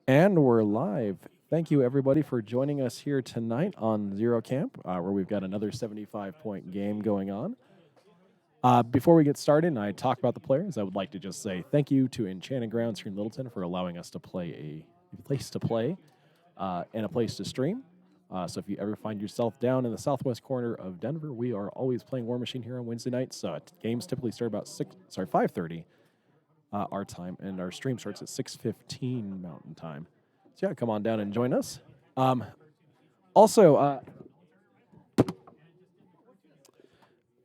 And we're live. Thank you, everybody, for joining us here tonight on Zero Camp, where we've got another 75-point game going on. Before we get started and I talk about the players, I would like to just say thank you to Enchanted Grounds here in Littleton for allowing us to play a place to play and a place to stream. So if you ever find yourself down in the southwest corner of Denver, we are always playing Warmachine here on Wednesday nights. Games typically start about 5:30 our time, and our stream starts at 6:15 Mountain Time. So yeah, come on down and join us. Also,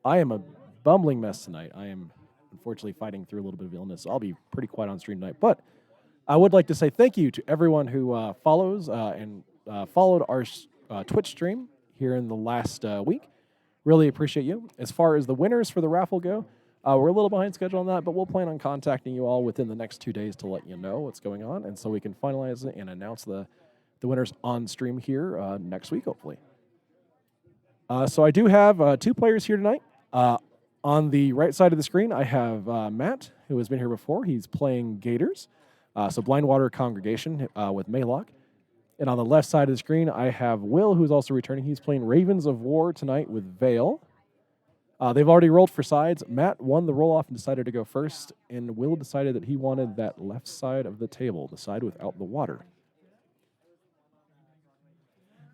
I am a bumbling mess tonight. I am unfortunately fighting through a little bit of illness. So I'll be pretty quiet on stream tonight, but I would like to say thank you to everyone who follows and followed our Twitch stream here in the last week. Really appreciate you. As far as the winners for the raffle go, we're a little behind schedule on that, but we'll plan on contacting you all within the next 2 days to let you know what's going on, and so we can finalize it and announce the winners on stream here next week, hopefully. So I do have 2 players here tonight. On the right side of the screen, I have Matt, who has been here before. He's playing Gators, so Blindwater Congregation with Maelok. And on the left side of the screen, I have Will, who's also returning. He's playing Ravens of War tonight with Vayl. They've already rolled for sides. Matt won the roll-off and decided to go first, and Will decided that he wanted that left side of the table, the side without the water.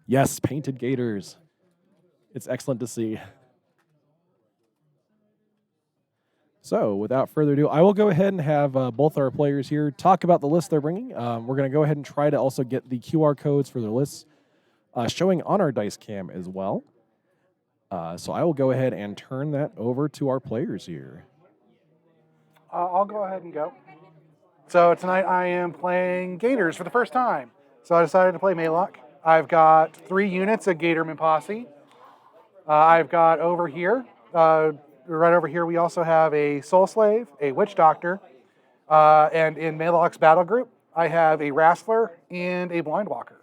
Yes, painted Gators. It's excellent to see. So, without further ado, I will go ahead and have both our players here talk about the list they're bringing. We're going to go ahead and try to also get the QR codes for their lists showing on our dice cam as well. So I will go ahead and turn that over to our players here. I'll go ahead and go. So tonight I am playing Gators for the first time. So I decided to play Maelok. I've got 3 units of Gatorman Posse. I've got over here, right over here, we also have a Soul Slave, a Witch Doctor, and in Maelok's battle group, I have a Wrestler and a Blindwalker.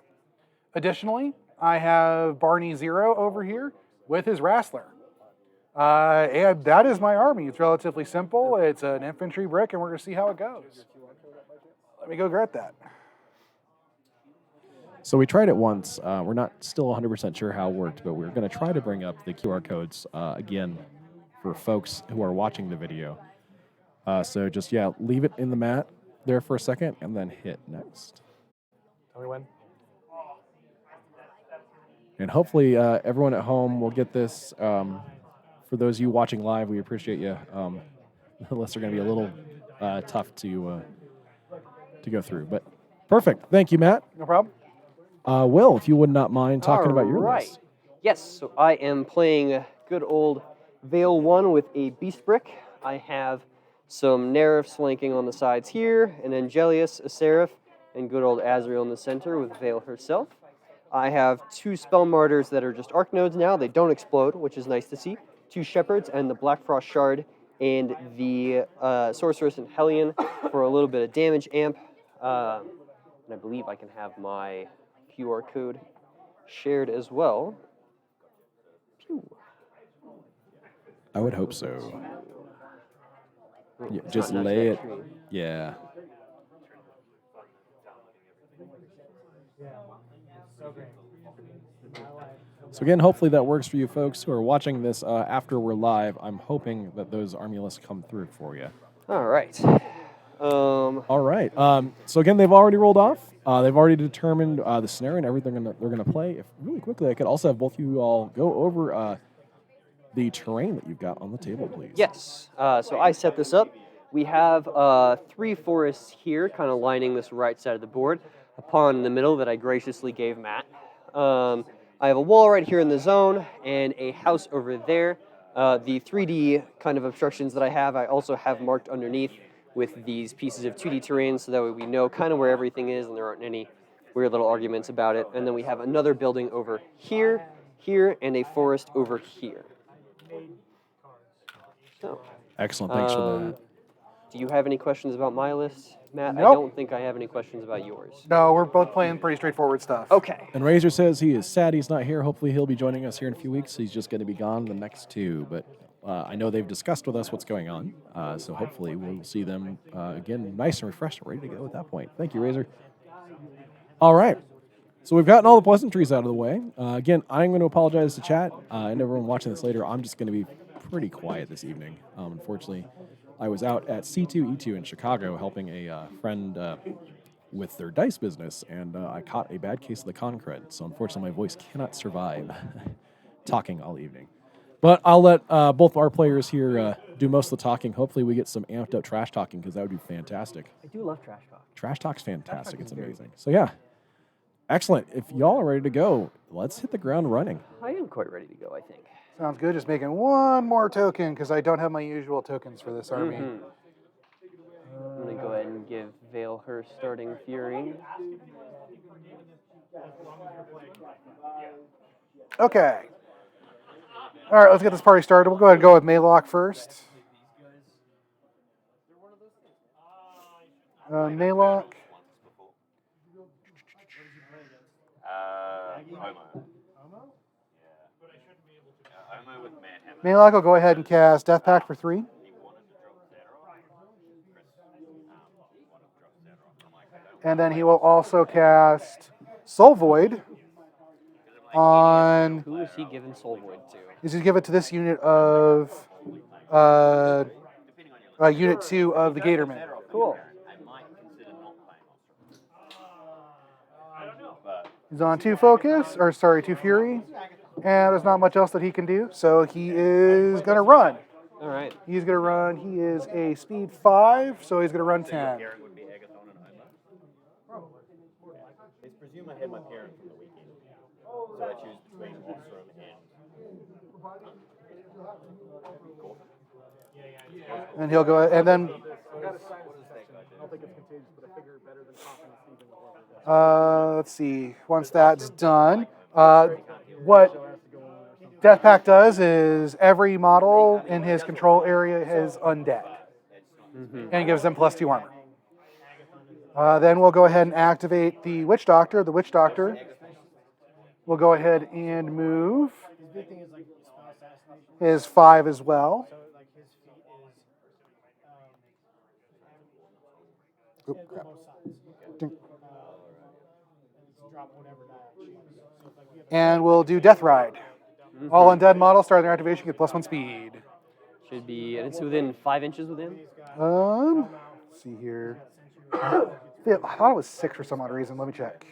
Additionally, I have Barney Zero over here with his Wrestler. And that is my army. It's relatively simple. It's an infantry brick, and we're going to see how it goes. Let me go get that. So we tried it once. We're not still 100% sure how it worked, but we're going to try to bring up the QR codes again for folks who are watching the video. So just, leave it in the mat there for a second, and then hit next. Tell me when. And hopefully everyone at home will get this. For those of you watching live, we appreciate you. The lists are going to be a little tough to go through. But perfect. Thank you, Matt. No problem. Will, if you would not mind talking about your list. Yes, so I am playing good old Vayl 1 with a Beast Brick. I have some Nerifs flanking on the sides here, and Angelius, a Seraph, and good old Azrael in the center with Vayl herself. I have 2 Spell Martyrs that are just Arc Nodes now. They don't explode, which is nice to see. 2 Shepherds and the Black Frost Shard and the Sorceress and Hellion for a little bit of damage amp. And I believe I can have my QR code shared as well. Pew. I would hope so. Yeah, just lay it. Yeah. So again, hopefully that works for you folks who are watching this after we're live. I'm hoping that those army lists come through for you. All right. All right. So again, they've already rolled off. They've already determined the scenario and everything they're going to play. If really quickly, I could also have both of you all go over the terrain that you've got on the table, please. Yes. So I set this up. We have 3 forests here, kind of lining this right side of the board, a pond in the middle that I graciously gave Matt. I have a wall right here in the zone and a house over there. The 3D kind of obstructions that I also have marked underneath with these pieces of 2D terrain, so that way we know kind of where everything is and there aren't any weird little arguments about it. And then we have another building over here, and a forest over here. So, excellent, thanks for that. Do you have any questions about my list, Matt? I Nope. don't think I have any questions about yours. No, we're both playing pretty straightforward stuff. Okay. And Razor says he is sad he's not here. Hopefully he'll be joining us here in a few weeks. He's just going to be gone the next 2. But I know they've discussed with us what's going on. So hopefully we'll see them again nice and refreshed and ready to go at that point. Thank you, Razor. All right. So we've gotten all the pleasantries out of the way. Again, I'm going to apologize to chat and everyone watching this later. I'm just going to be pretty quiet this evening. Unfortunately, I was out at C2E2 in Chicago helping a friend with their dice business, and I caught a bad case of the concrete. So unfortunately, my voice cannot survive talking all evening. But I'll let both our players here do most of the talking. Hopefully, we get some amped up trash talking because that would be fantastic. I do love trash talk. Trash talk's fantastic. It's amazing. So yeah. Excellent. If y'all are ready to go, let's hit the ground running. I am quite ready to go, I think. Sounds good. Just making one more token because I don't have my usual tokens for this army. I'm going to go ahead and give Vayl her starting Fury. Okay. All right, let's get this party started. We'll go ahead and go with Maelok first. Maelok. Maelok will go ahead and cast Death Pact for 3. And then he will also cast Soul Void on... Who is he giving Soul Void to? He's going to give it to this unit of... Unit 2 of the Gatorman. Cool. He's on 2 focus, 2 fury, and there's not much else that he can do, so he is going to run. All right. He's going to run, he is a speed 5, so he's going to run 10. It's presumed I had my parents from the weekend, so I choose between Ostrom and... And he'll go, and then... let's see. Once that's done, what Death Pact does is every model in his control area is undead, and gives them +2 armor. Then we'll go ahead and activate the Witch Doctor. The Witch Doctor will go ahead and move his 5 as well. Oop, crap. And we'll do Death Ride. All undead models starting their activation get +1 speed. Should be, and it's within 5 inches with him? Let's see here. I thought it was 6 for some odd reason. Let me check.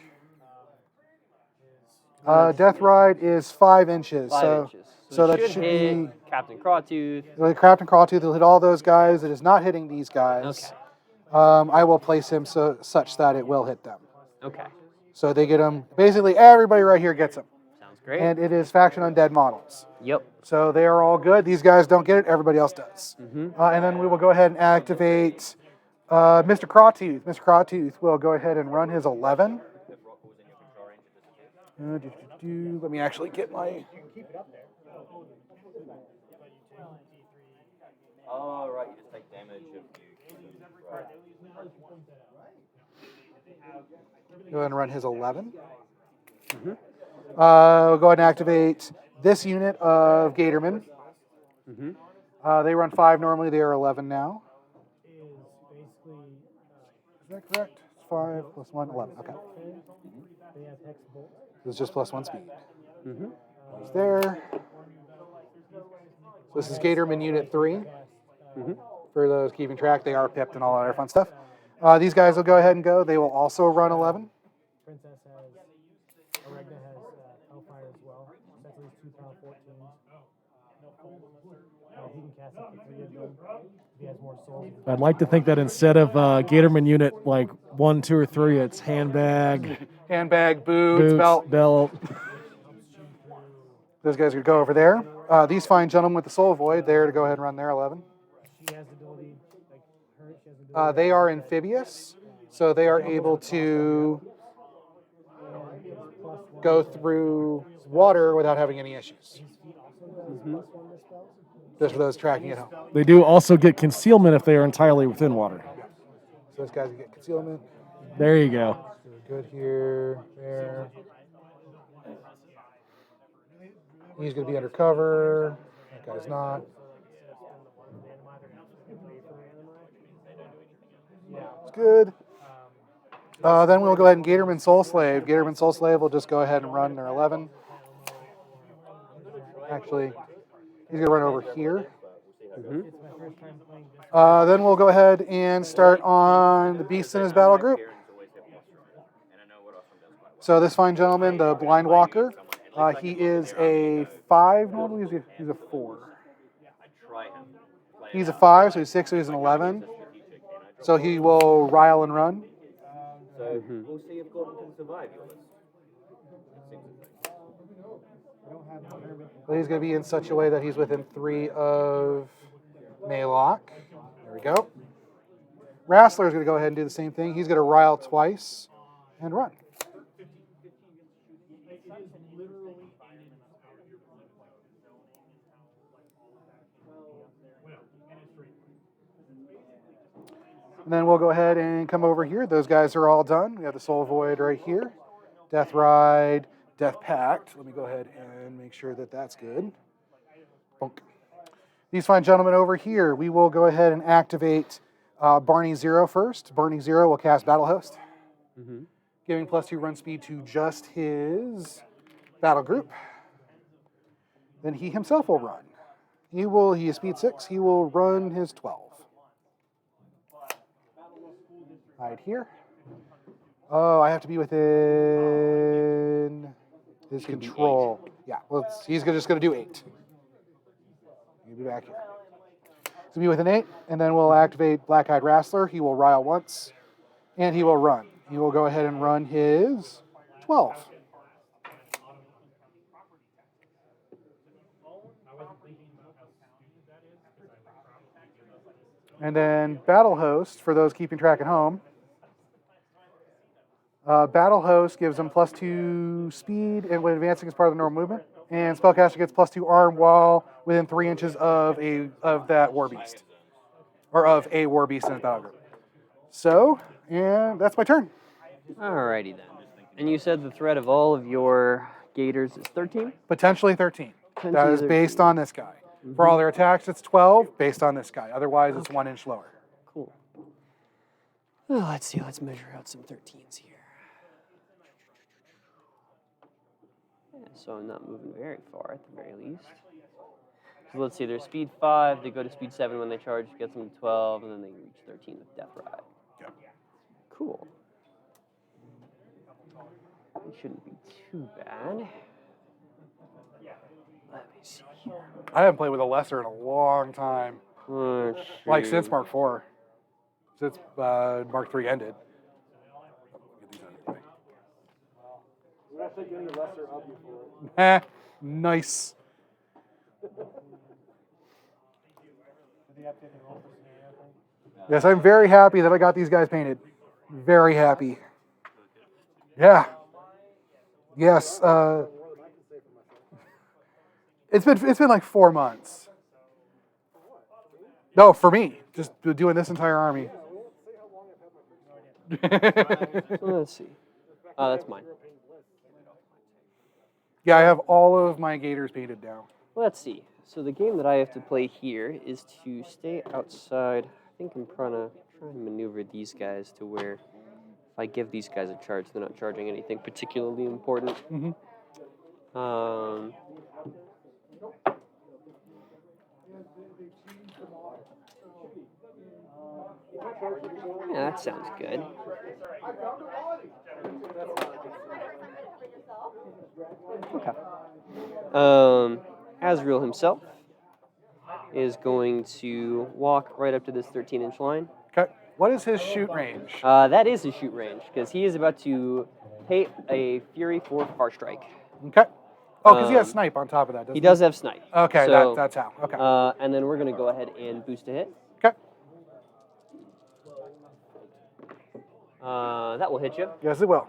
Death Ride is 5 inches. 5 inches. So it that should be... Captain Crawtooth. The Captain Crawtooth will hit all those guys. It is not hitting these guys. Okay. I will place him such that it will hit them. Okay. So they get him. Basically, everybody right here gets him. Sounds great. And it is faction undead models. Yep. So they are all good. These guys don't get it. Everybody else does. And then we will go ahead and activate Mr. Crawtooth. Mr. Crawtooth will go ahead and run his 11. Let me actually get my... Oh, right, you just take damage if you... Go ahead and run his 11. We'll go ahead and activate this unit of Gatorman. They run 5 normally. They are 11 now. Is that correct? It's 5 + 1, 11. Okay. It's just +1 speed. It's there. So this is Gatorman Unit 3. For those keeping track, they are pipped and all that other fun stuff. These guys will go ahead and go. They will also run 11. Princess has, Oregna has Hellfire as well. That's at least 2 pound 14. He can cast up to 3 of them if he has more souls. I'd like to think that instead of Gatorman unit like 1, 2, or 3, it's handbag, boots, belt. Those guys would go over there. These fine gentlemen with the Soul Void there to go ahead and run their 11. She has the ability, like her, she has the ability. They are amphibious, so they are able to go through water without having any issues. just for those tracking at home. They do also get concealment if they are entirely within water. So those guys get concealment. There you go. So we're good here, there. He's going to be undercover. That guy's not. It's good. Then we'll go ahead and Gatorman Soul Slave. Gatorman Soul Slave will just go ahead and run their 11. Actually, he's going to run over here. Then we'll go ahead and start on the beast in his battle group. So this fine gentleman, the Blindwater, he is a 5 normally. He's a 4. He's a 5, so he's 6, so he's an 11. So he will rile and run. So we'll see if Gordon can survive yours. But he's going to be in such a way that he's within 3 of Maelok. There we go. Wrestler is going to go ahead and do the same thing. He's going to rile twice and run. And then we'll go ahead and come over here. Those guys are all done. We have the Soul Void right here. Death Ride, Death Pact. Let me go ahead and make sure that that's good. Bonk. These fine gentlemen over here, we will go ahead and activate Barney 0 first. Barney 0 will cast Battle Host, giving +2 run speed to just his battle group. Then he himself will run. He is speed 6. He will run his 12. Right here. Oh, I have to be within his control. Yeah, well, he's just going to do 8. He'll be back here. So be within 8, and then we'll activate Black-Eyed Wrestler. He will rile once, and he will run. He will go ahead and run his 12. And then Battle Host, for those keeping track at home. Battle Host gives him +2 speed and when advancing as part of the normal movement. And Spellcaster gets +2 arm while within 3 inches of that War Beast. Or of a War Beast in his battle group. So, and that's my turn. Alrighty then. And you said the threat of all of your gators is 13? Potentially 13. That is based on this guy. For all their attacks, it's 12 based on this guy. Otherwise, it's 1 inch lower. Cool. Well, let's see. Let's measure out some 13s here. Yeah, so I'm not moving very far at the very least. So let's see. They're speed 5. They go to speed 7 when they charge, gets them to 12, and then they reach 13 with Death Ride. Yep. Cool. It shouldn't be too bad. Let me see here. I haven't played with a lesser in a long time. Oh, Like since Mark 4. Since Mark 3 ended. We're not taking any lesser of you for it. Nice. Yes, I'm very happy that I got these guys painted. Very happy. Yeah. Yes. It's been like 4 months. No, for me, just doing this entire army. Let's see. That's mine. Yeah, I have all of my gators painted down. Let's see. So the game that I have to play here is to stay outside. I think I'm trying to maneuver these guys to where if I give these guys a charge, they're not charging anything particularly important. Yeah, that sounds good. Okay. Azrael himself is going to walk right up to this 13-inch line. Okay. What is his shoot range? That is his shoot range, because he is about to pay a Fury for Far Strike. Okay. Oh, because he has snipe on top of that, doesn't he? He does have snipe. Okay, so, that's how. Okay. And then we're going to go ahead and boost a hit. Okay. That will hit you. Yes, it will.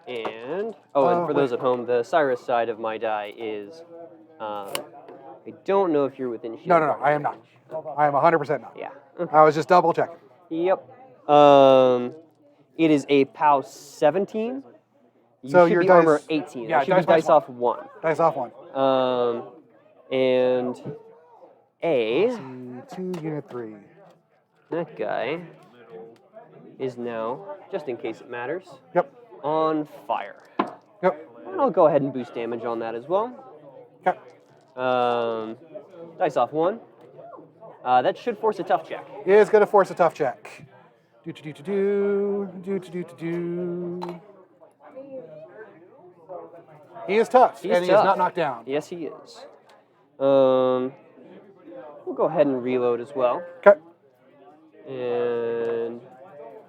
And, and for those at home, the Cyrus side of my die is I don't know if you're within shield. No, range. I am not. I am 100% not. Yeah. I was just double checking. Yep. It is a POW 17. You So should your be armor dice- 18. yeah, It should dice be dice minus off 1. Dice off 1. And A, 2, unit 3. that guy, is now, just in case it matters, Yep. on fire. Yep. And I'll go ahead and boost damage on that as well. Okay. Dice off 1. That should force a tough check. He is going to force a tough check. Do. He is tough, He's and he tough. is not knocked down. Yes, he is. We'll go ahead and reload as well. Okay. And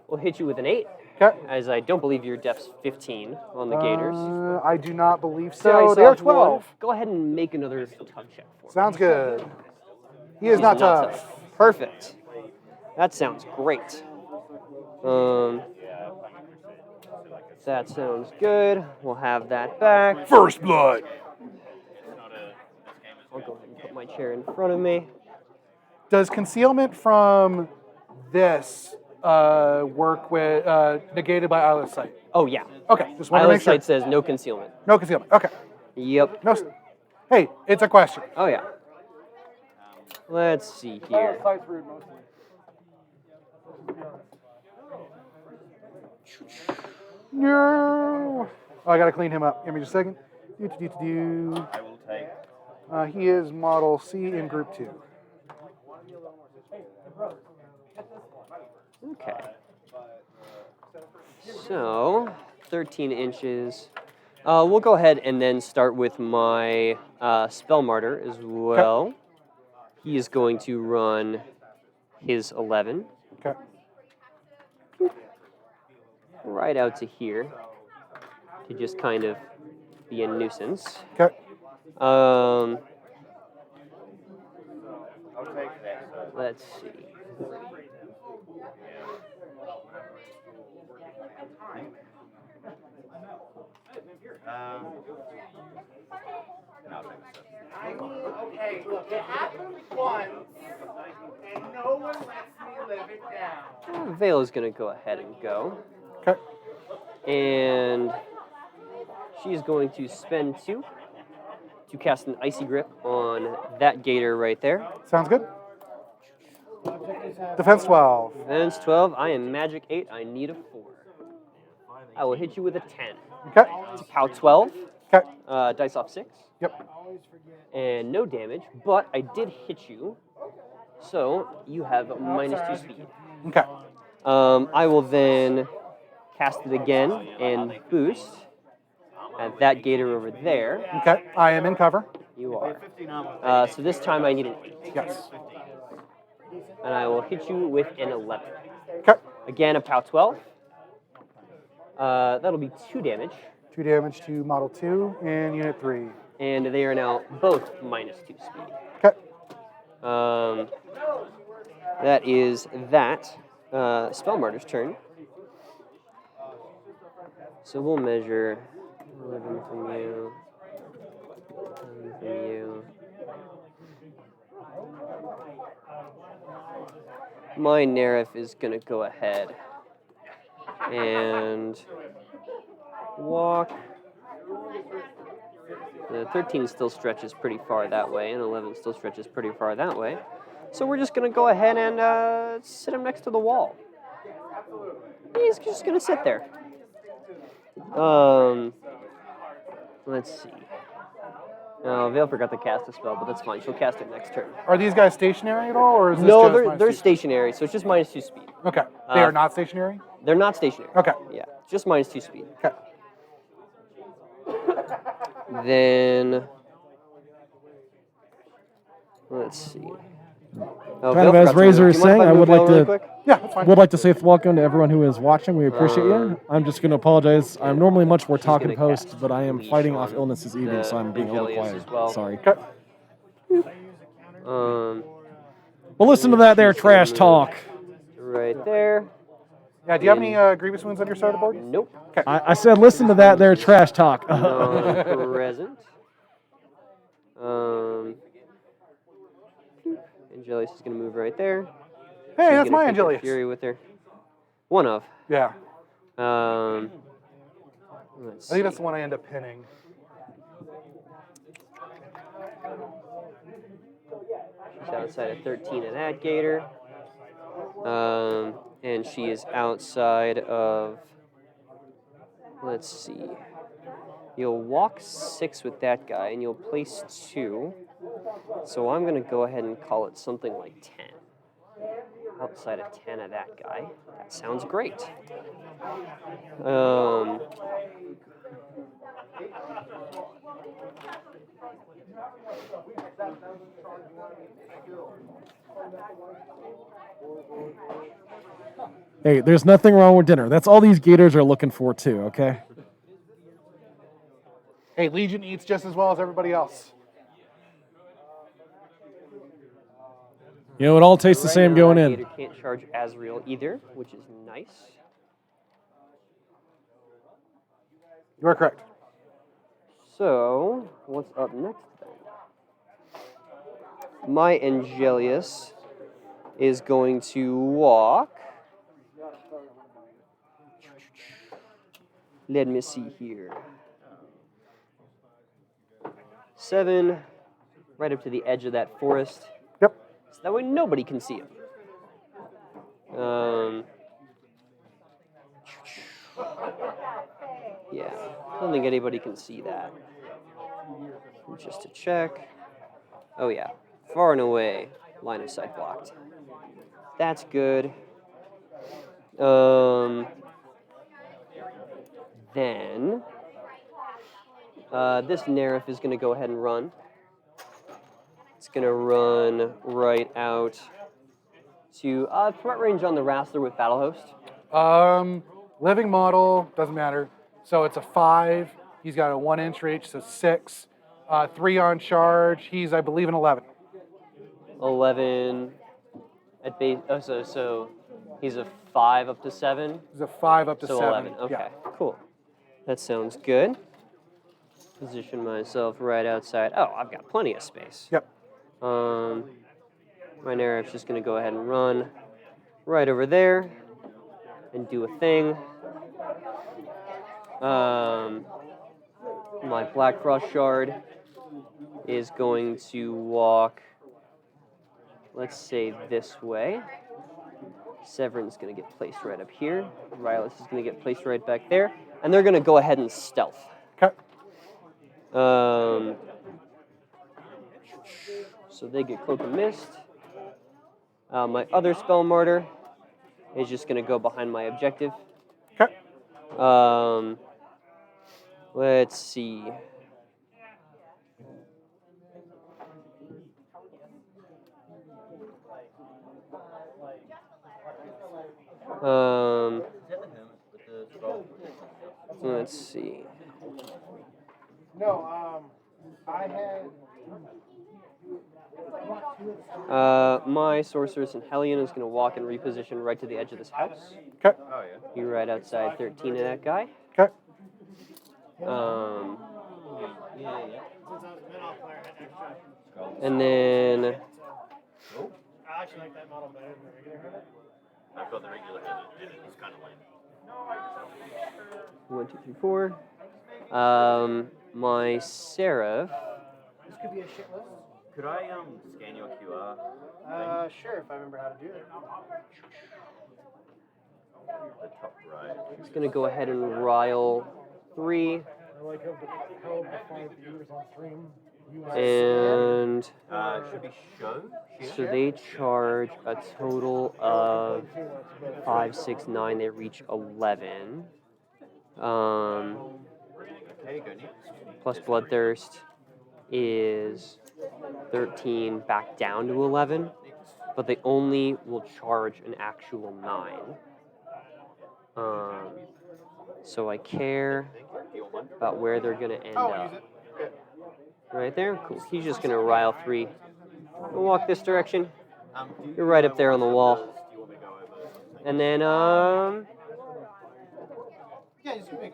we'll hit you with an 8, Okay. as I don't believe your def's 15 on the Gators. I do not believe Dice so. They are off 1. 12. Go ahead and make another tough check for me. Sounds good. He is He's not tough. Perfect. That sounds great. That sounds good. We'll have that back. First blood. I'll go ahead and put my chair in front of me. Does concealment from this work with negated by eyeless sight? Oh, yeah. Okay, just want to Eyeless make sure. sight says no concealment. No concealment. Okay. Yep. No. Hey, it's a question. Oh, yeah. Let's see here. No. Oh, I gotta clean him up. Give me just a second. I will take. He is model C in group 2. Okay. So, 13 inches. We'll go ahead and then start with my Spell Martyr as well. He is going to run his 11 Okay. right out to here to just kind of be a nuisance. Okay. I'll take that. Let's see. Okay, it happened once, and no one lets me live it down. Vayl is going to go ahead and go. Okay. And she's going to spend 2 to cast an Icy Grip on that gator right there. Sounds good. Defense 12. Defense 12. I am Magic 8. I need a 4. I will hit you with a 10. Okay. It's a POW 12. Okay. Dice off 6. Yep. And no damage, but I did hit you. So you have -2 speed. Okay. I will then cast it again and boost at that gator over there. Okay. I am in cover. You are. So this time I need an 8. Yes. And I will hit you with an 11. Okay. Again, a POW 12. That'll be 2 damage. 2 damage to model 2 and unit 3. And they are now both -2 speed. Okay. That is that. Spell Martyr's turn. So we'll measure 11 from you, 10 from you. My Nerif is going to go ahead and walk. The 13 still stretches pretty far that way, and 11 still stretches pretty far that way. So we're just going to go ahead and sit him next to the wall. He's just going to sit there. Let's see. Oh, Vayl forgot to cast a spell, but that's fine. She'll cast it next turn. Are these guys stationary at all, or is this No, just they're -2? stationary, so it's just -2 speed. Okay. They are not stationary? They're not stationary. Okay. Yeah, just -2 speed. Okay. Then let's see. Oh, Kind of Vayl as forgot to Razor move. is Do you mind saying, if I would move like Vayl really to quick? Yeah, that's fine. would like to say welcome to everyone who is watching. We appreciate you. I'm just going to apologize. I'm normally much more talk and gonna post, cast but I am Leash fighting on off illness this evening, the so I'm being a little Angelius quiet. as well. Sorry. Okay. Well, listen to that there trash talk. Right there. Yeah, do you have any grievous wounds on your side of the board? Nope. I said, listen to that there trash talk. Present. Angelius is going to move right there. Hey, She's that's gonna my take her Angelius. Fury with her. One of. Yeah, Let's I think that's see. the one I end up pinning. She's outside of 13 of that gator. And she is outside of, let's see. You'll walk 6 with that guy, and you'll place 2. So I'm going to go ahead and call it something like 10. Outside of 10 of that guy. That sounds great. Hey, there's nothing wrong with dinner. That's all these gators are looking for too, okay? Hey, Legion eats just as well as everybody else. You know, it all tastes the Right same now, going that in. gator can't charge Azrael either, which is nice. You are correct. So, what's up next then? My Angelius is going to walk. Let me see here. 7, right up to the edge of that forest. Yep. So that way nobody can see him. Yeah, I don't think anybody can see that. Just to check. Oh yeah, far and away, line of sight blocked. That's good. Then this Nerif is going to go ahead and run. It's going to run right out to threat range on the Wrestler with Battle Host. Living model, doesn't matter. So it's a 5. He's got a 1-inch reach, so 6. 3 on charge. He's, I believe, an 11. 11 at base. Oh, so he's a 5 up to 7. He's a 5 up to So 7. 11. Okay, Yeah. cool. That sounds good. Position myself right outside. Oh, I've got plenty of space. Yep. My Nerif's just going to go ahead and run right over there and do a thing. My Black Frost Shard is going to walk, let's say, this way. Severin's going to get placed right up here. Rylus is going to get placed right back there. And they're going to go ahead and stealth. Okay. So they get Cloak of Mist. My other Spell Martyr is just going to go behind my objective. Okay. Let's see. Let's see. No, I had. My Sorceress and Hellion is going to walk and reposition right to the edge of this house. Okay. Oh, yeah. Be right outside 13 of that guy. Okay. And then I actually like that model better than the regular Hermit. I've got the regular head, and it's kind of lame. 1, 2, 3, 4. My Seraph. This could be a shit list. Could I scan your QR? Sure, if I remember how to do it. The top right. Is going to go ahead and rile 3. I like how the 5 viewers on stream. And Should be show. so they charge a total of 5, 6, 9. They reach 11. Okay, go next. Plus Bloodthirst is 13 back down to 11. But they only will charge an actual 9. So I care about where they're going to end up. Right there? Cool. He's just going to rile 3. We'll walk this direction. You're right up there on the wall. Do you want me to go over something? And then, Yeah, just quick.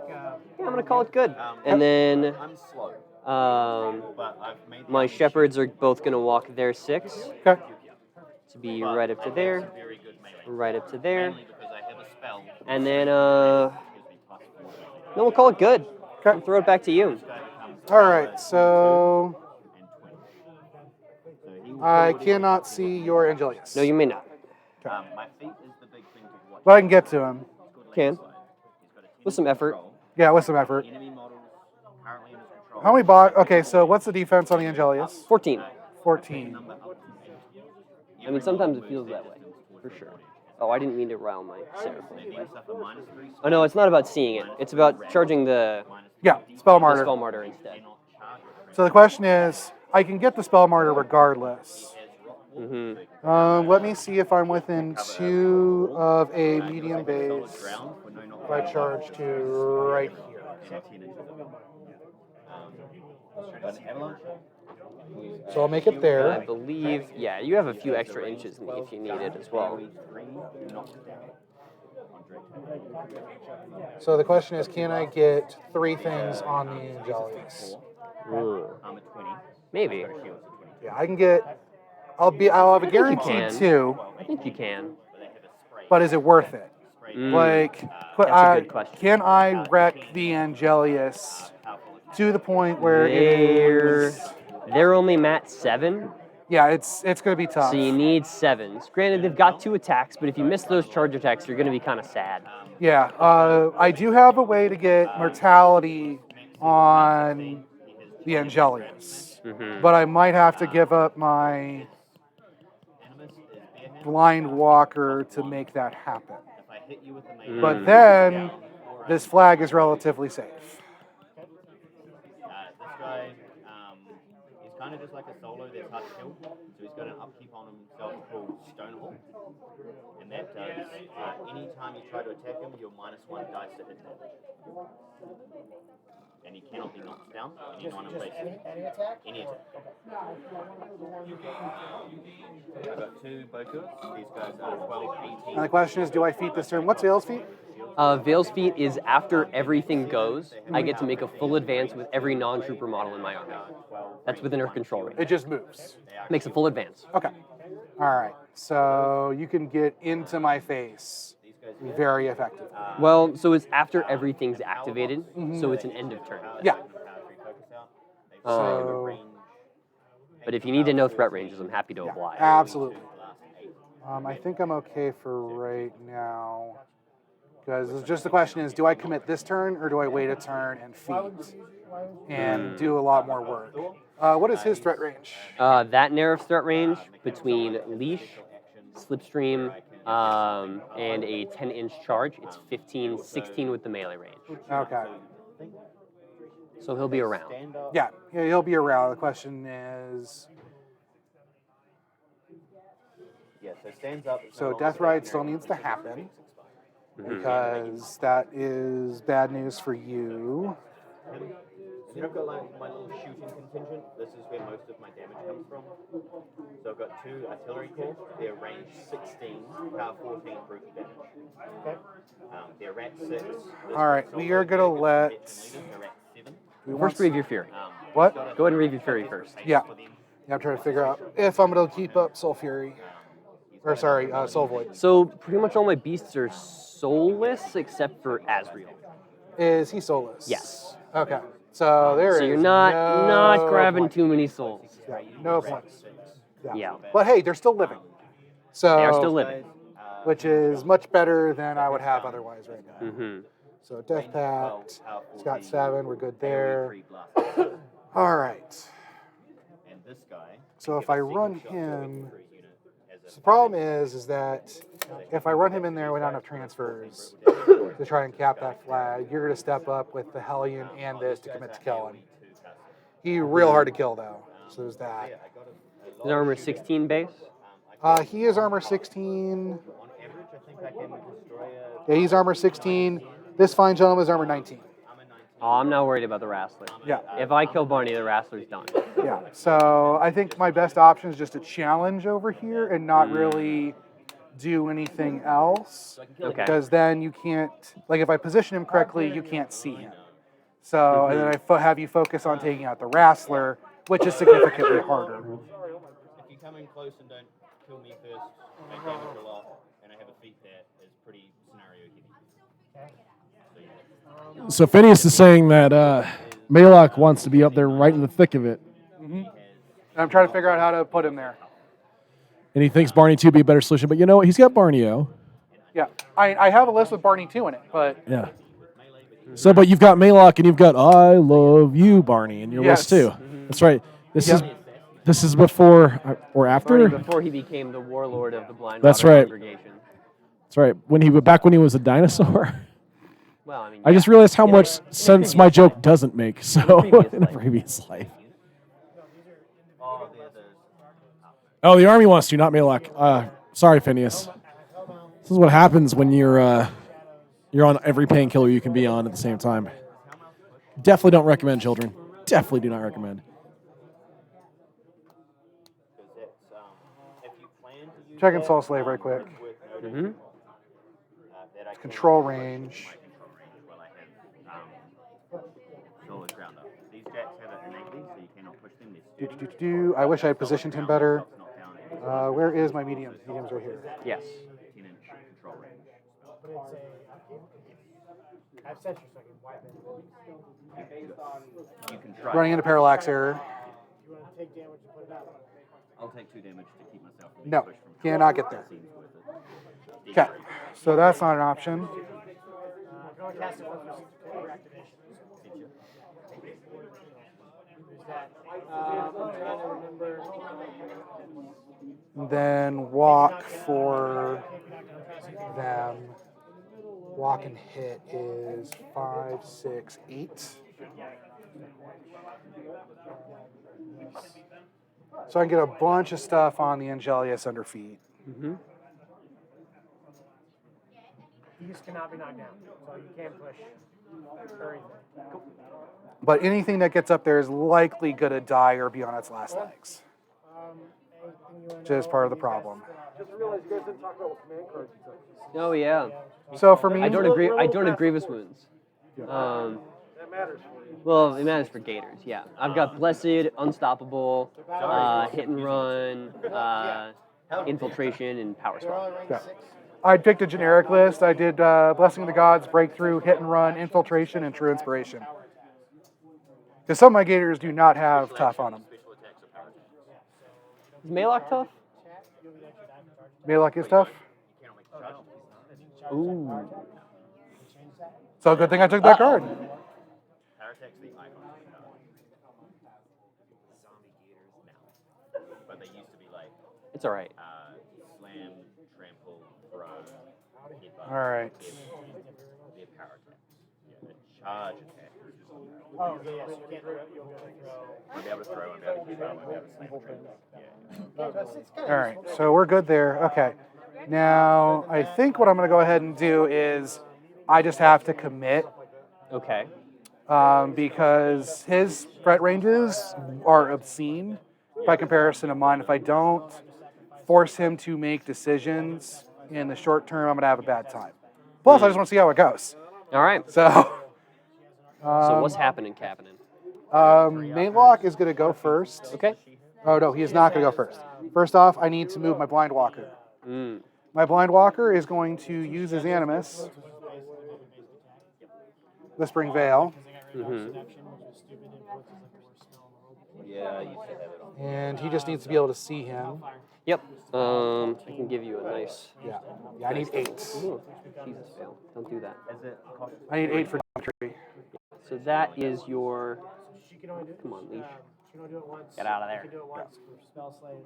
yeah, I'm going to call it good. And then I'm slow. But I've made My shepherds are both going to walk their 6 Okay. to be right up to there, very good melee. right up to there, Mainly because I have a spell. and then we'll call it good. Okay. And throw it back to you. All right. So So he will I forward cannot see your Angelius. No, you may not. my feet is the big thing to watch. But I can get to him. Can. With some effort. Yeah, with some effort. Enemy models currently in his control. How many box? Okay, so what's the defense on the Angelius? 14. 14. I mean, sometimes it feels that way, for sure. Oh, I didn't mean to rile my Seraph. Oh, no, it's not about seeing it. It's about charging the Yeah, Spell the Martyr. Spell Martyr instead. So the question is, I can get the Spell Martyr regardless. Mm-hmm. Let me see if I'm within 2 of a medium base. If I charge to right here. So I'll make it I there. believe, yeah, you have a few extra inches if you need it as well. So the question is, can I get 3 things on the Angelius? Maybe. Yeah, I can get. I'll have a you guaranteed can. 2, I think you can. but is it worth it? Like, That's a good question. can I wreck the Angelius to the point where it They're, is? they're only mat 7, Yeah, it's going to be tough. so you need 7s. Granted, they've got 2 attacks, but if you miss those charge attacks, you're going to be kind of sad. Yeah, I do have a way to get mortality on the Angelius, but I might have to give up my Blind Walker to make that happen. But then, this flag is relatively safe. This guy, he's kind of just like a solo that's hard to kill. So he's got an upkeep on himself called Stonehawk. And that does, anytime you try to attack him, you're -1 dice to hit him. And he cannot be knocked down. Anyone in place. Any attack? Any attack. I've got 2 Bokus. These guys are 12, 18. And the question is, do I feat this turn? What's Vail's feat? Veil's feat is after everything goes, I get to make a full advance with every non-trooper model in my army. That's within her control range. It just moves. Makes a full advance. Okay. All right. So you can get into my face. Very effective. Well, so it's after everything's activated, so it's an end of turn. Yeah. Um, but if you need to know threat ranges, I'm happy to oblige. Absolutely. I think I'm okay for right now. Because just the question is, do I commit this turn or do I wait a turn and feed and do a lot more work? What is his threat range? That narrow threat range between leash, slipstream, and a 10-inch charge, it's 15, 16 with the melee range. Okay. So he'll be around. Yeah, he'll be around. The question is, Yeah, so stands up. so Death Ride still needs to happen because that is bad news for you. So I've got like my little shooting contingent. This is where most of my damage comes from. So I've got 2 artillery corps. They're range 16, power 14, brutal damage. Okay. They're rat 6. All right, we are going to let... They're rat 7. First, Reave Your Fury. What? Go ahead and Reave Your Fury first. Yeah. I'm trying to figure out if I'm going to keep up Soul Fury. Or sorry, Soul Void. So pretty much all my beasts are soulless except for Azrael. Is he soulless? Yes. Okay. So there So is you're not no grabbing point. too many souls. Yeah, no point. Yeah. But hey, they're still living. So They are still living. which is much better than I would have otherwise right now. Mm-hmm. So Death Pact, it's got 7, we're good there. All right. And this guy. So if I run him, so the problem is that if I run him in there without enough transfers to try and cap that flag, you're going to step up with the Hellion and this to commit to kill him. He's real hard to kill though, so there's that. His armor 16 base. He is armor 16. Yeah, he's armor 16. This fine gentleman is armor 19. Oh, I'm not worried about the Wrestler. Yeah. If I kill Barney, the Wrestler's done. Yeah, so I think my best option is just a challenge over here and not really do anything else. Okay. Because then you can't, like if I position him correctly, you can't see him. So, and then I have you focus on taking out the Wrestler, which is significantly harder. If you come in close and don't kill me first, make damage a lot, and I have a feat that is pretty scenario heavy. So Phineas is saying that Maelok wants to be up there right in the thick of it, And I'm trying to figure out how to put him there. and he thinks Barney 2 would be a better solution. But you know what? He's got Barney-O. Yeah, I have a list with Barney 2 in it, but Yeah. So, but you've got Maelok and you've got I love you, Barney, in your list too. That's right. This is before or after. Barney before he became the warlord of the Blindwater That's right. Congregation. That's right. Back when he was a dinosaur. Well, I mean, I just realized how much sense my joke doesn't make. So in a previous life. Oh, the army wants you, not Maelok. Sorry, Phineas. This is what happens when you're on every painkiller you can be on at the same time. Definitely don't recommend, children. Definitely do not recommend. checking Soul Slave right quick. Control range. I wish I had positioned him better. Where is my medium? Medium's right here. Yes. I've sent you so I can wipe it. Running into parallax error. You want to take damage and put it out? I'll take 2 damage to keep myself. No, cannot get there. Okay, so that's not an option. You can only cast it once for activation. There's that. I'm trying to remember. Then walk for them. Walk and hit is 5, 6, 8. So I can get a bunch of stuff on the Angelius under feet. These cannot be knocked down, so you can't push or anything. But anything that gets up there is likely going to die or be on its last legs. Which is part of the problem. Oh yeah. So for me, I don't agree Grievous wounds. Well, it matters for Gators. Yeah, I've got Blessed, Unstoppable, Hit and Run, Infiltration, and Power Spell. Yeah. I picked a generic list. I did Blessing of the Gods, Breakthrough, Hit and Run, Infiltration, and True Inspiration. Because some of my Gators do not have tough on them. Is Maelok tough? Maelok is tough. Ooh. So good thing I took that card. But they used to be like It's all right. slam, trample, throw, hit bar, All right. be a power attack. Yeah, a charge attack. Oh, yeah, so you can't throw it. You'll be able to throw. I'll be able to throw, I'll be able to keep up, I'll be able to slam trample. All right. So we're good there. Okay. Now, I think what I'm going to go ahead and do is I just have to commit Okay. because his threat ranges are obscene by comparison to mine. If I don't force him to make decisions in the short term, I'm going to have a bad time. Plus, I just want to see how it goes. All right. So, So what's happening, Captain? Maelok is going to go first. Okay. Oh, no, he is not going to go first. First off, I need to move my Blindwater. Mm. My Blindwater is going to use his Animus, Whispering Vayl, Yeah, I used to have it on. and he just needs to be able to see him. Yep. I can give you a nice. Yeah, I need 8. Ooh, Jesus, Vayl. Don't do that. Is it cautious? I need 8 for Tree. So that is your. She can only do it. Come on, leash. She can only do it once. Get out of there. She can do it once for Spell Slave.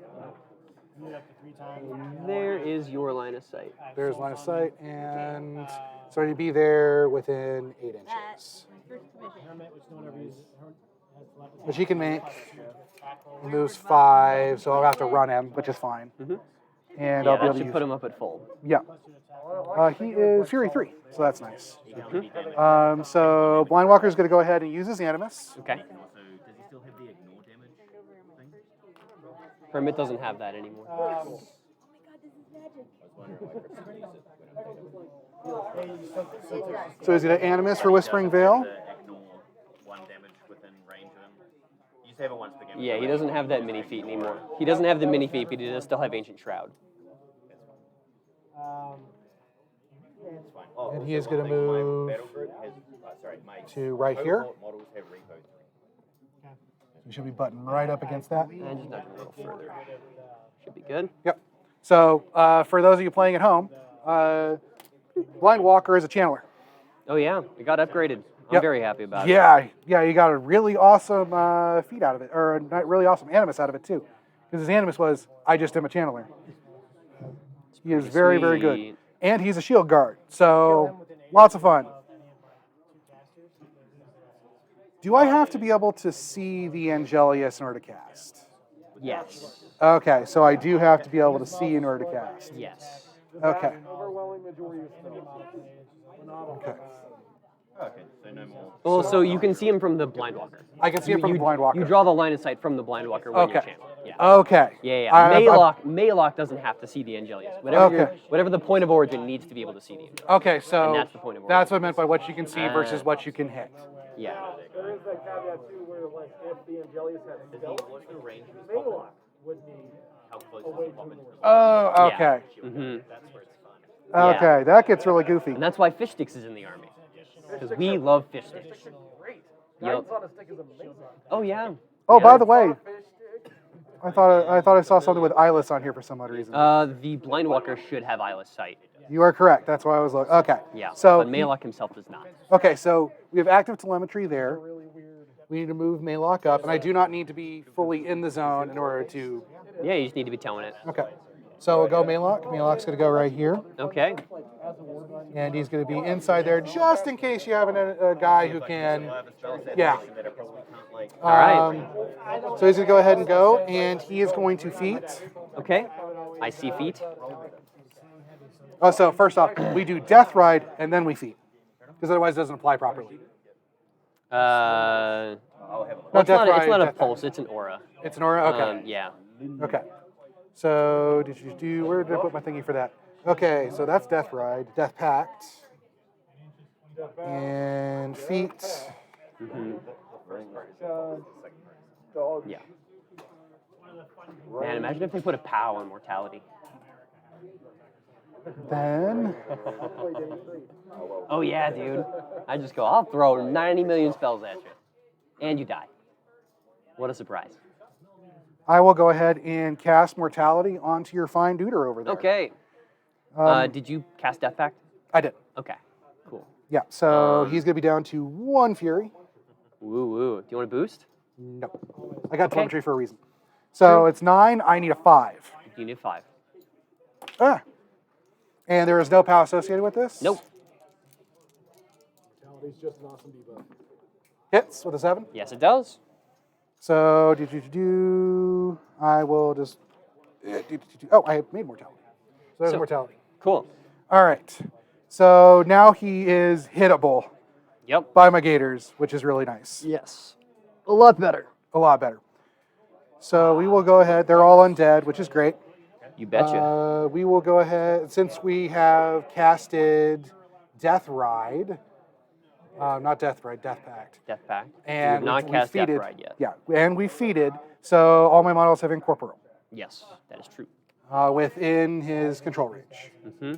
Do it up to 3 times. There is your line of sight. There's line of sight, and so I need to be there within 8 inches. Hermit, which no one ever uses. Has telepathy. Which he can make. He moves 5, so I'll have to run him, which is fine. And I'll Yeah, be that able to should use. put him up at full. Yeah. He is Fury 3, so that's nice. So Blindwater is going to go ahead and use his Animus. Okay. So does he still have the ignore damage thing? Hermit doesn't have that anymore. So he's going to Animus for Whispering Vale. The ignore just have it once to begin with. Yeah, he doesn't have that mini feat anymore. He doesn't have the mini feat, but he does still have Ancient Shroud. It's fine. Oh, And also he is one gonna thing, my move battle group has, my to right here. cohort models have Repo 3. You should be buttoned right up against that. And just nudge him a little further. Should be good. Yep. So for those of you playing at home, Blindwater is a channeler. Oh yeah, it got upgraded. I'm Yep. very happy about it. Yeah, you got a really awesome feat out of it, or a really awesome animus out of it too. Because his animus was, I just am a channeler. He is very, very good. Sweet. And he's a shield guard, so lots of fun. Do I have to be able to see the Angelius in order to cast? Yes. Okay, so I do have to be able to see in order to cast. Yes. Okay. Overwhelming majority of spells. Okay. Okay, so no more. Well, so you can see him from the Blindwalker. I can see it from the Blindwater. You draw the line of sight from the Blindwalker when you Okay. channel. Yeah. Okay. Yeah. I- Maelok doesn't have to see the Angelius. Whatever the point of origin needs to be able to see the Angelius. Okay, so And that's the point of that's what I meant by what you can see versus Ah. what you can hit. Yeah. There is that caveat too, where like if the Angelius had a spell, What's the range of his pop Maelok would need How close does he pop into the Oh, okay. hmm That's where it's fun. Okay, that gets really goofy. And that's why fish sticks is in the army. Because we love fish sticks. great. Yep. Guidance on a stick is amazing. Oh yeah. Oh, Yeah. by the way, Fish stick. I thought I saw something with Eyeless on here for some odd reason. The Blindwalker should have eyeless sight. You are correct. That's why I was looking. Okay. Yeah. So but Maelok himself does not. okay, so we have active telemetry there. We need to move Maelok up, and I do not need to be fully in the zone in order to. Yeah, you just need to be telling it. Okay. So we'll go Maelok. Maelok's going to go right here, Okay. and he's going to be inside there just in case you have a guy who can. Yeah. That I probably can't like. All right. So he's going to go ahead and go, and he is going to feat. Okay. I see feet. Oh, so first off, we do Death Ride, and then we feat, because otherwise it doesn't apply properly. Well, I'll have a look. Not it's not, Death it's not Ride, a Death pulse, it's an aura. It's an aura? Okay. Yeah. Okay. So did you do? Where did I put my thingy for that? Okay, so that's Death Ride, Death Pact, and feet. hmm Yeah. Man, imagine if they put a POW on mortality. Then Oh yeah, dude. I just go, I'll throw 90 million spells at you. And you die. What a surprise. I will go ahead and cast Mortality onto your fine duder over there. Okay. Um, Did you cast Death Pact? I did. Okay. Cool. Yeah. So he's gonna be down to 1 Fury. Woo woo. Do you want to boost? No, I got Okay. telemetry for a reason. So it's 9. I need a 5. You need 5. Ah. And there is no POW associated with this. Nope. He's just an awesome debuff. Hits with a 7. Yes, it does. So I will just. Oh, I made Mortality. So there's So- Mortality. Cool. All right. So now he is hittable Yep. by my Gators, which is really nice. Yes. A lot better. A lot better. So we will go ahead. They're all undead, which is great. You betcha. We will go ahead, since we have casted Death Ride, not Death Ride, Death Pact. Death Pact. And you have not we cast Death feated- Ride yet. Yeah, and we feeded, so all my models have Incorporeal Yes, that is true. within his control range. hmm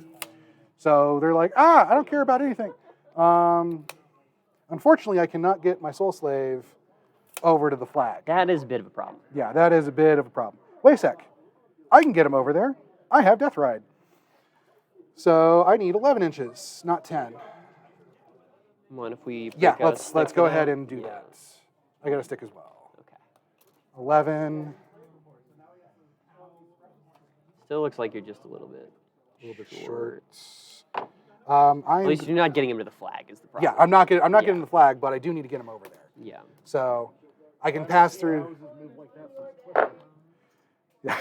So they're like, I don't care about anything. Unfortunately, I cannot get my Soul Slave over to the flag. That is a bit of a problem. Yeah, that is a bit of a problem. Wait a sec. I can get him over there. I have Death Ride. So I need 11 inches, not 10. What if we? Yeah, break out a let's stick go for ahead that? and do Yeah. that. I got a stick as well. Okay. 11. Still looks like you're just a little bit Short. At I'm least you're not getting him to the flag. Is the problem? I'm not getting Yeah. the flag, but I do need to get him over there. Yeah. So I can pass through. Yeah.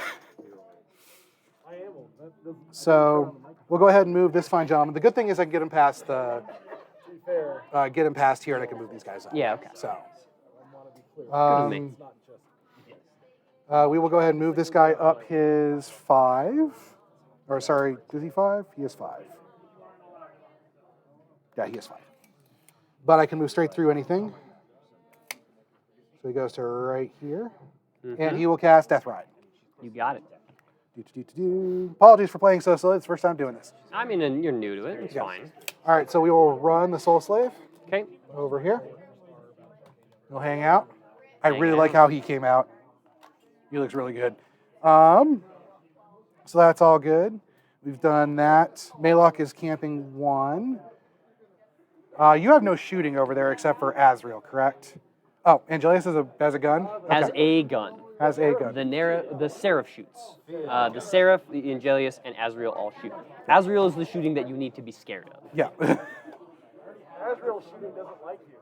I am old. So we'll go ahead and move this fine gentleman. The good thing is I can get him past To be fair, get him past here, and I can move these guys up. Yeah. Okay. So I want to be clear. me. It's not just. we will go ahead and move this guy up his 5. Or sorry, is he 5? He is 5. Yeah, he is 5. But I can move straight through anything. So he goes to right here, Mhm. and he will cast Death Ride. You got it. Apologies for playing so slow. It's the first time doing this. I mean, and you're new to it. It's Yeah. fine. All right, so we will run the Soul Slave Okay. over here. He'll hang out. I Hang really like out. how he came out. He looks really good. So that's all good. We've done that. Maelok is camping 1. You have no shooting over there except for Azrael, correct? Oh, Angelius has a gun? Has Okay. a gun. Has a gun. The Seraph shoots. The Seraph, the Angelius, and Azrael all shoot. Azrael is the shooting that you need to be scared of. Yeah. Azrael shooting doesn't like you.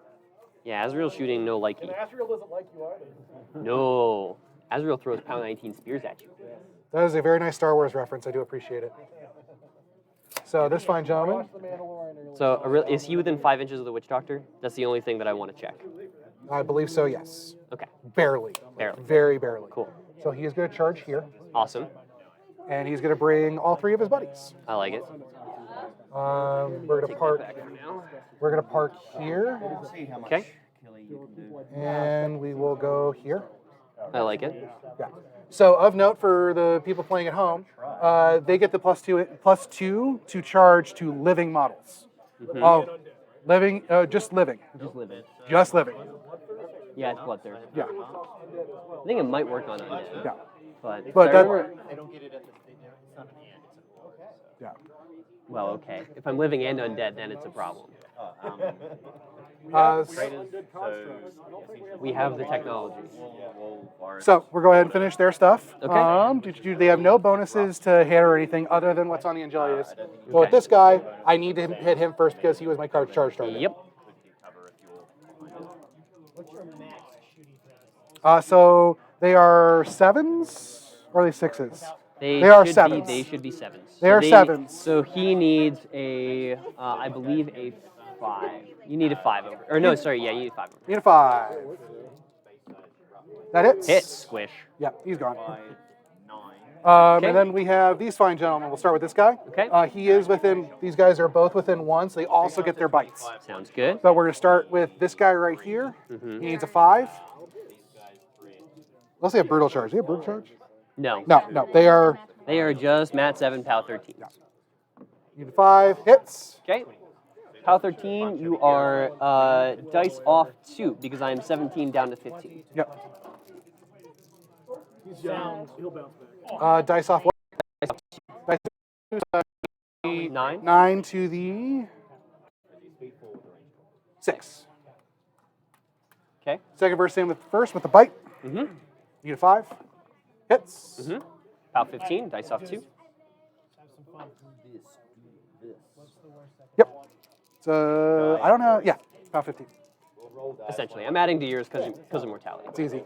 Yeah, Azrael shooting, no likey. And Azrael doesn't like you either. No. Azrael throws pound 19 spears at you. That is a very nice Star Wars reference. I do appreciate it. So this fine gentleman, So, is he within 5 inches of the Witch Doctor? That's the only thing that I want to check. I believe so, yes. Okay, Barely. barely. Very barely. Cool. So he is going to charge here, Awesome. and he's going to bring all 3 of his buddies. I like it. We're going to park. We're going to park here, Okay, and we will go here. I like it. Yeah. So of note for the people playing at home, they get the +2 to charge to living models. Mhm. Oh, living, just living, Just live it. just living. Yeah, it's bloodthirst. Yeah, I think it might work on undead. yeah, But, But I that- remember, They don't get it at the it's not at the end, it's yeah. well, okay. If I'm living and undead, then it's a problem. We have the technology. So we're going ahead and finish their stuff. Okay. They have no bonuses to hit or anything other than what's on the Angelius. But with Okay. this guy, I need to hit him first because he was my card charge target. Yep. What's your max shooting class? So they are 7s or are they 6s? They are should 7s. They should be 7s. They are 7s. So he needs a, I believe a 5. You need a 5 over. Or no, sorry, yeah, you need a 5 over. Need a 5. That hits? Hit, squish. Yeah, he's gone. Okay. And then we have these fine gentlemen. We'll start with this guy. Okay. He is within, these guys are both within 1, so they also get their bites. Sounds good. So we're going to start with this guy right here. Mhm. He needs a 5. Let's say a brutal charge. Do you have brutal charge? No. No. They are, They are just Mat 7, POW 13. need a 5. Hits. Okay. POW 13, you are dice off 2 because I am 17 down to 15. Yep. He's down. He'll bounce back. Dice off what? Dice 9. 9 to the 6. Okay. Second verse in with first with the bite. Mm-hmm. Need a 5. Hits. Mm-hmm. POW 15, dice off 2. Have some fun. What's the worst that Yep. So I don't know. Yeah, about 15. Essentially, I'm adding to yours because of mortality. It's easy.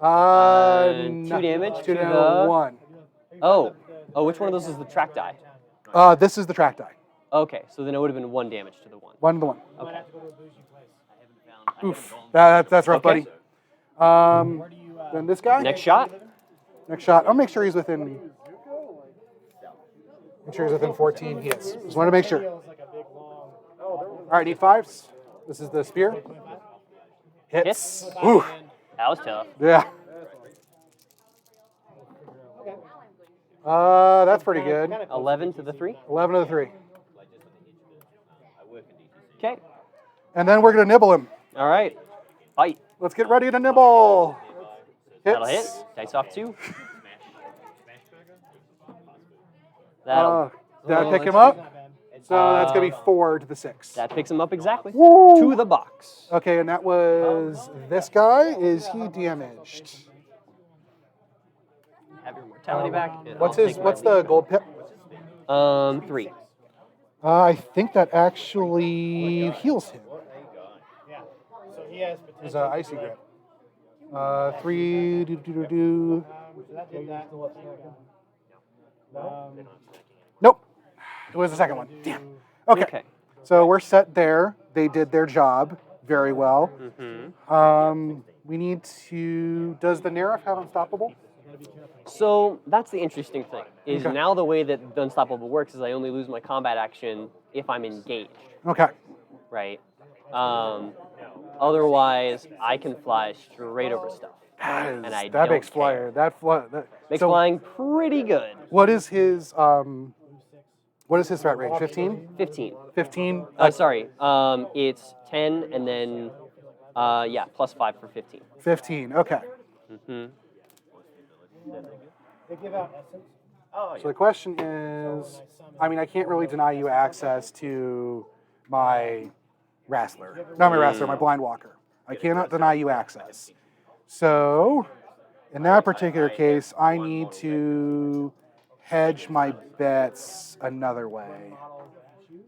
2 damage 2 to to the 1. Oh, which one of those is the track die? This is the track die. Okay, so then it would have been 1 damage to the 1. 1 to the 1. Okay. have to go to a bougie place? Oof. That's rough, Okay. buddy. Where do you, Then this guy. Next shot. Next shot. I'll make sure he's within. Make sure he's within 14. He is. Just want to make sure. feels like a big long. All right, need 5s. This is the spear. Hits. Hits. Ooh. That was tough. Yeah. That's pretty good. 11 to the 3. 11 to the 3. Okay. And then we're going to nibble him. All right. Fight. Let's get ready to nibble. That'll hit. Hits. Dice off 2. That'll. That pick him Not up. bad. So that's going to be 4 to the 6. That picks him up exactly. Woo! To the box. Okay, and that was this guy. Is he damaged? Have your mortality back. and What's I'll his? take What's my the gold pip? 3. I think that actually heals him. Yeah. So he has His potential. icy grip. 3. Do. So that did that. Nope. It was the second one. Damn. Okay. Okay. So we're set there. They did their job very well. Mm-hmm. We need to. Does the Nerif have unstoppable? So that's the interesting thing. Is Okay. now the way that the Unstoppable works is I only lose my combat action if I'm engaged, Okay. right? Otherwise, I can fly straight over stuff. And I That don't makes care. flyer. That Makes so flying pretty good. what is his threat range? 15? 15. 15? Sorry. It's 10 and then, yeah, plus 5 for 15. 15. Okay. Hmm. They give out essence. Oh, So the question is, I mean, I can't really deny you access to my Wrestler. Not my Wrestler, my Blind Walker. I cannot deny you access. So, in that particular case, I need to hedge my bets another way.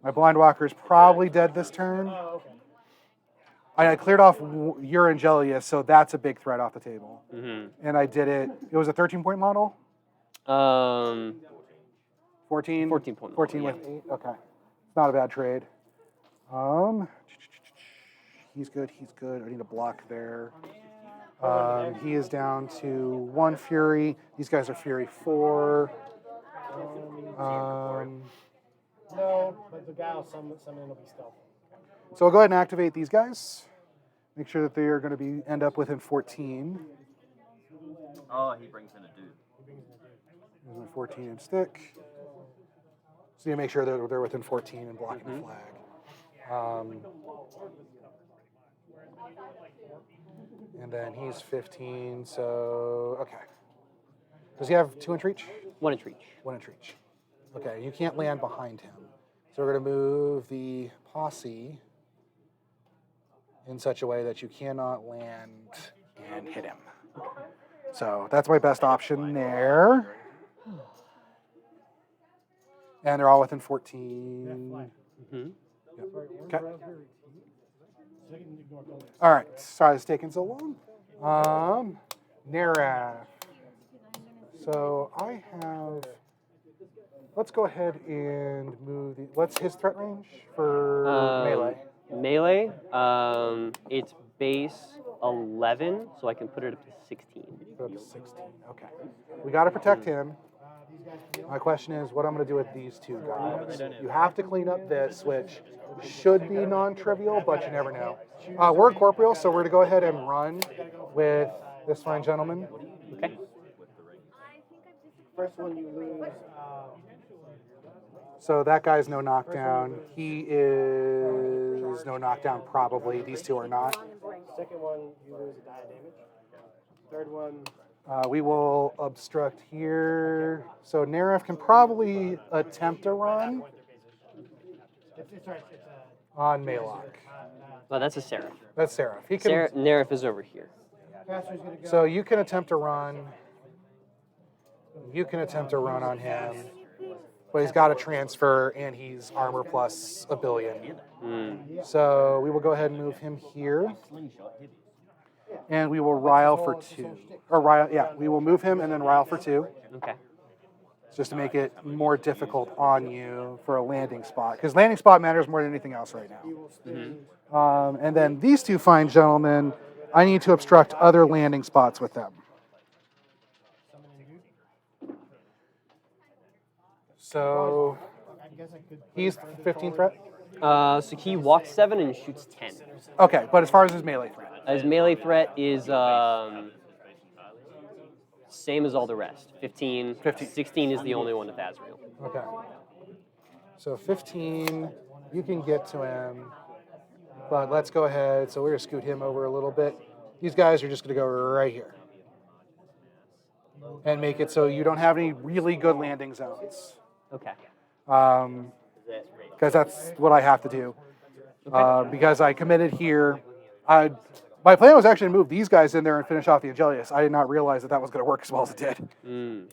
My Blind Walker is probably dead this turn. I cleared off Urangelius, so that's a big threat off the table. Hmm. And I did it. It was a 13-point model? 14? 14 point. 14 with 8? Okay. It's not a bad trade. He's good. He's good. I need a block there. He is down to 1 Fury. These guys are Fury 4. No, but the guy will summon will be stealth. So I'll go ahead and activate these guys. Make sure that they are going to end up within 14. Oh, he brings in a dude. There's my 14 and stick. So you make sure that they're within 14 and blocking the flag. And then he's 15, so okay. Does he have 2 inch reach? 1 inch reach. 1 inch reach. Okay, you can't land behind him. So we're going to move the posse in such a way that you cannot land and hit him. So that's my best option there. And they're all within 14. Hmm. Yep. Okay. All right. Sorry it's taking so long. Naraf. So I have. Let's go ahead and move the. What's his threat range for melee? Melee, it's base 11, so I can put it up to 16. Go up to 16. Okay. We got to protect him. My question is, what I'm going to do with these 2 guys? You have to clean up this, which should be non-trivial, but you never know. We're incorporeal, so we're going to go ahead and run with this fine gentleman. Okay. First one you lose. So that guy's no knockdown. He is no knockdown, probably. These 2 are not. Second one you lose a die of damage. Third one. We will obstruct here. So Naraf can probably attempt a run on Maelok. Well, that's a Seraph. That's Seraph. He can. Nerif is over here. So you can attempt a run. You can attempt a run on him. But he's got to transfer, and he's armor plus a billion. So we will go ahead and move him here. And we will rile for 2. Or rile, yeah, we will move him and then rile for 2. Okay. Just to make it more difficult on you for a landing spot. Because landing spot matters more than anything else right now. And then these 2 fine gentlemen, I need to obstruct other landing spots with them. So he's 15 threat? So he walks 7 and shoots 10. Okay, but as far as his melee threat? His melee threat is same as all the rest. 15. 16 is the only one with Azrael. Okay. So 15, you can get to him, but let's go ahead. So we're going to scoot him over a little bit. These guys are just going to go right here and make it so you don't have any really good landing zones. Okay. Because that's what I have to do. Because I committed here. My plan was actually to move these guys in there and finish off the Angelius. I did not realize that was going to work as well as it did. And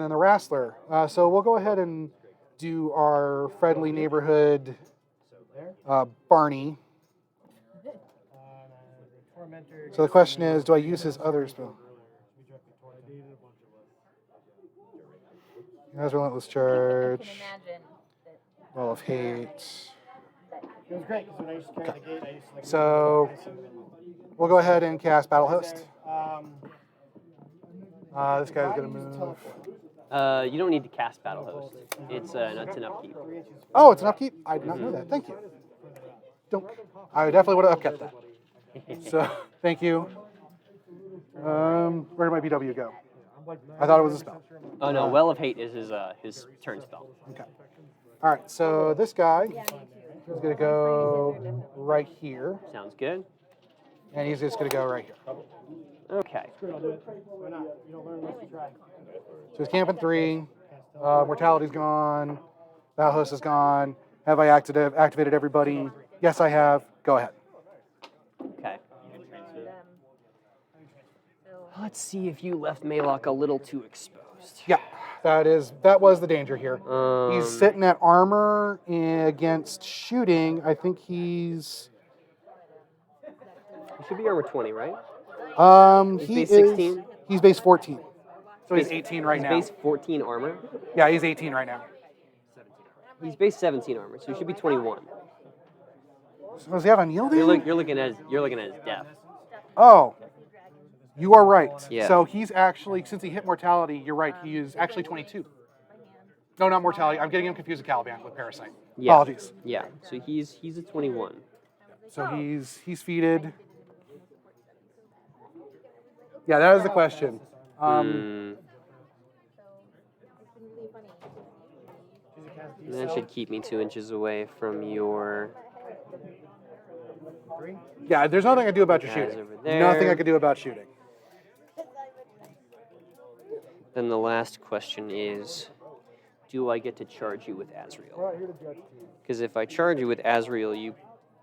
then the Wrestler. So we'll go ahead and do our friendly neighborhood Barney. So the question is, do I use his other spell? He has Relentless Charge. Wall of Hate. It was great because when I used to carry the gate, I used to like. So we'll go ahead and cast Battle Host. This guy's going to move. You don't need to cast Battle Host. It's an upkeep. Oh, it's an upkeep? I did not know that. Thank you. Dunk. I definitely would have kept that. So, thank you. Where did my BW go? I thought it was a spell. Oh no, Well of Hate is his turn spell. Okay. All right, so this guy is going to go right here, Sounds good. and he's just going to go right here. Okay. So he's camping 3. Mortality's gone. That host is gone. Have I activated everybody? Yes, I have. Go ahead. Okay. Let's see if you left Maelok a little too exposed. Yeah, that was the danger here. He's sitting at armor against shooting. I think he's. He should be armor 20, right? He's base 16? He's base 14. So he's 18 right now. He's base 14 armor. Yeah, he's 18 right now. He's base 17 armor, so he should be 21. So does he have unyielding? You're looking at his death. Oh, you are right. Yeah. So he's actually, since he hit mortality, you're right. He is actually 22. No, not mortality. I'm getting him confused with Caliban with Parasite. Yeah. Apologies. Yeah. So he's a 21. So he's feated. Yeah, that is the question. That should keep me 2 inches away from your. Yeah, there's nothing I can do about your Guys shooting. over there. Nothing I can do about shooting. Then the last question is, do I get to charge you with Azrael? Because if I charge you with Azrael, you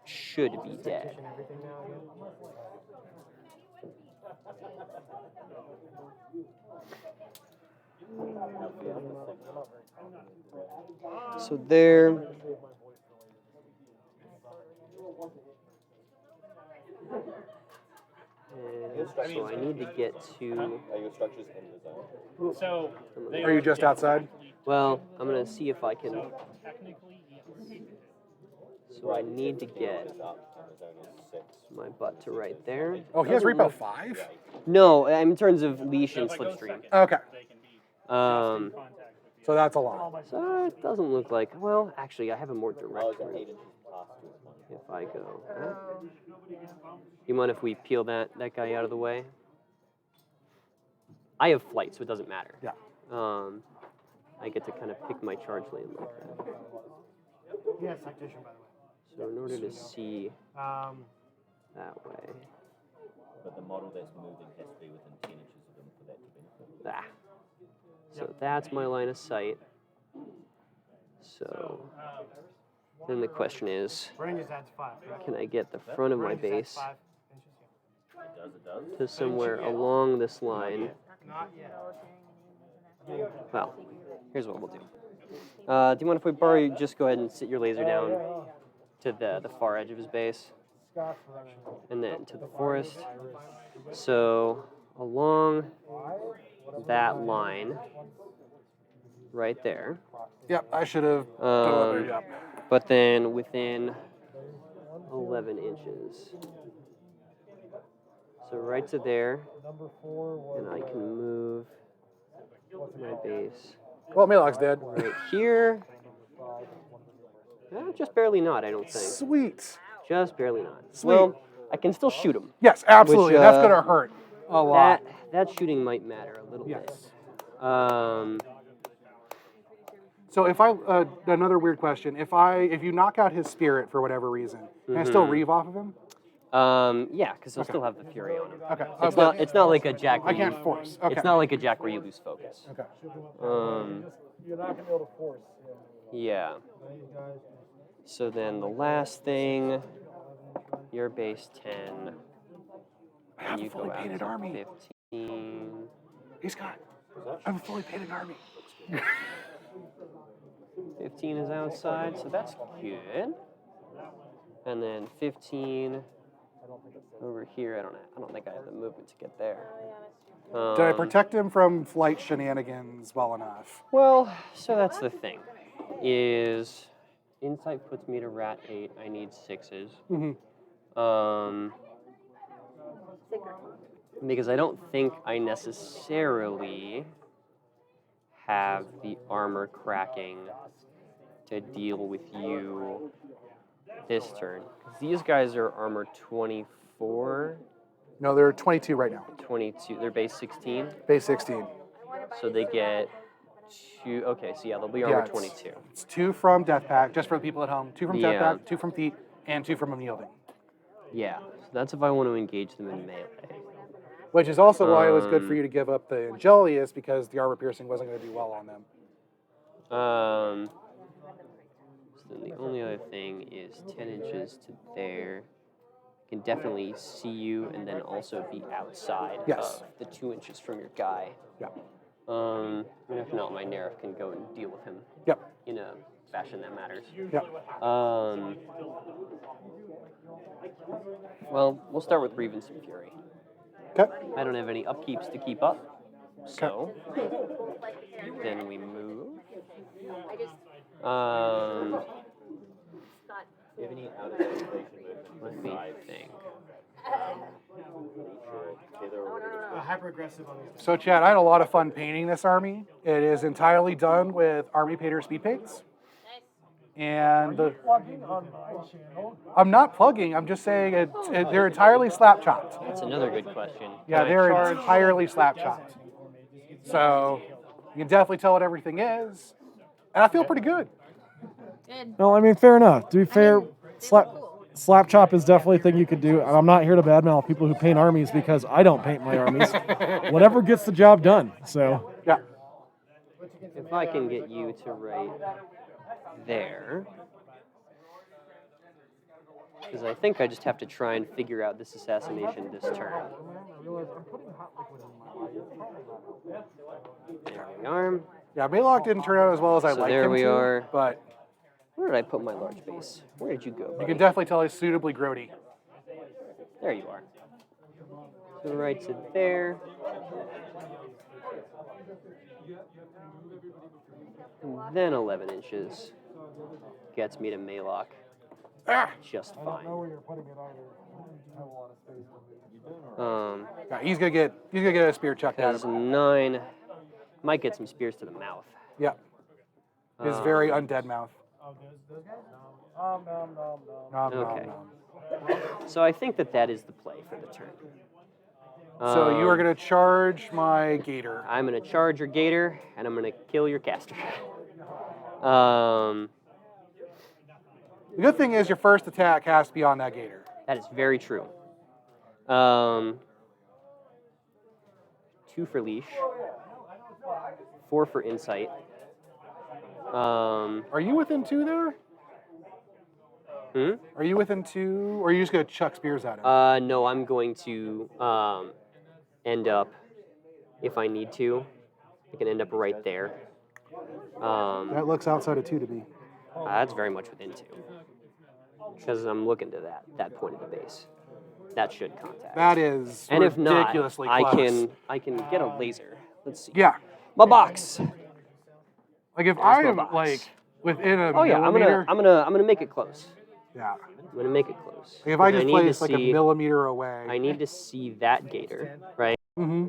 should be dead. So there. And so I need to get to. Are your structures in the zone? So Are you just outside? Well, I'm gonna see if I can. So I need to get my butt to right there. Oh, he has Doesn't repo look- 5? No, in terms of leash and slipstream. Okay, Um, so that's a lot. so it doesn't look like. Well, actually, I have a more Oh, direct is it 8 route. inches past this one? If I go. You mind if we peel that guy out of the way? I have flight, so it doesn't matter. Yeah. I get to kind of pick my charge lane like that. Yes, tactician, by the way. So in order to see Um, that way. But the model that's moving has to be within 10 inches of him for that to benefit. Ah. So that's my line of sight. So then the question is, range is adds 5. Correct? can I get the front of my Range adds base 5 inches. It does. to somewhere along this line? Not yet. Well, here's what we'll do. Do you mind if we borrow you? Just go ahead and sit your laser down to the far edge of his base, and then to the forest. So along that line, right there. Yep, I should have done it. Yep. But then within 11 inches. So right to there, and I can move my base Well, Maelok's dead. right here. Just barely not, I don't think. Sweet. Just barely not. Sweet. Well, I can still shoot him. Yes, absolutely. Which, That's going to hurt a lot. That shooting might matter a little Yes. bit. So if I another weird question, if you knock out his spirit for whatever reason, can I still reeve off of him? Yeah, because he'll still have the fury on him. Okay. It's not like a jack. Where I can't you, force. Okay. It's not like a jack where you lose focus. Okay. You're not going to be able to force. Yeah. So then the last thing, your base 10. I have a You fully go out painted to army. 15. He's got. I have a fully painted army. 15 is outside, so that's good. And then 15 over here. I don't think I have the movement to get there. Did I protect him from flight shenanigans well enough? Well, so that's the thing. Is insight puts me to rat 8. I need 6s. Because I don't think I necessarily have the armor cracking to deal with you this turn. These guys are armor 24, No, they're 22 right now. 22. They're base 16, Base 16. so they get 2. Okay, so yeah, they'll be Yeah, armor it's- 22. It's 2 from Death Pact, just for the people at home. 2 from Death Yeah. Pact, 2 from Feet, and 2 from Unyielding. Yeah, so that's if I want to engage them in melee. Which is also why it was good for you to give up the Angelius, because the armor piercing wasn't going to do well on them. So then the only other thing is 10 inches to there. Can definitely see you and then also be outside Yes. of the 2 inches from your guy. Yeah. And if not, my Nerf can go and deal with him Yep. in a fashion that matters. Yep. Well, we'll start with Reeve and some Fury. Okay. I don't have any upkeeps to keep up, so then we move. Do you have any out of situation Let movement me besides think. tether or Hyper aggressive on these. So, Chad, I had a lot of fun painting this army. It is entirely done with Army Painter speed paints. And Plugging on my channel. I'm not plugging. I'm just saying they're entirely slap chopped. That's another good question. Yeah, Can I they're charge- entirely slap chopped. So you can definitely tell what everything is. And I feel pretty good. Good. Well, I mean, fair enough. To be fair, They look slap cool. slap chop is definitely a thing you could do. And I'm not here to badmouth people who paint armies because I don't paint my armies. Whatever gets the job done. So Yeah. If I can get you to right there. Because I think I just have to try and figure out this assassination this turn. There we are. Yeah, Maelok didn't turn out as well as I So liked there him we to, are. but Where did I put my large base? Where did you go, you buddy? can definitely tell he's suitably grody. There you are. So right to there. And then 11 inches gets me to Maelok Ah! just fine. Where you're putting it either. Have a lot of space. Yeah, he's gonna get a spear chucked at Because him. 9 might get some spears to the mouth. Yeah. His very undead mouth. Oh, those guys? No. No. Nom, nom, Okay. nom. So I think that is the play for the turn. So you are gonna charge my gator. I'm gonna charge your gator, and I'm gonna kill your caster. The good thing is your first attack has to be on that gator. That is very true. 2 for leash, 4 for insight. Are you within 2 there? Are you within 2, or are you just gonna chuck spears at him? No, I'm going to end up, if I need to, I can end up right there. That looks outside of 2 to me. That's very much within 2. Because I'm looking to that point of the base. That should contact. That is and if not, ridiculously I close. can get a laser. Let's see. Yeah. My box. Like if There's I no am box. like within a Oh yeah, millimeter. I'm gonna make it close. Yeah. I'm gonna make it close. Like if I Because just need to place like a see- millimeter away. I need to see that gator, right? Mm-hmm.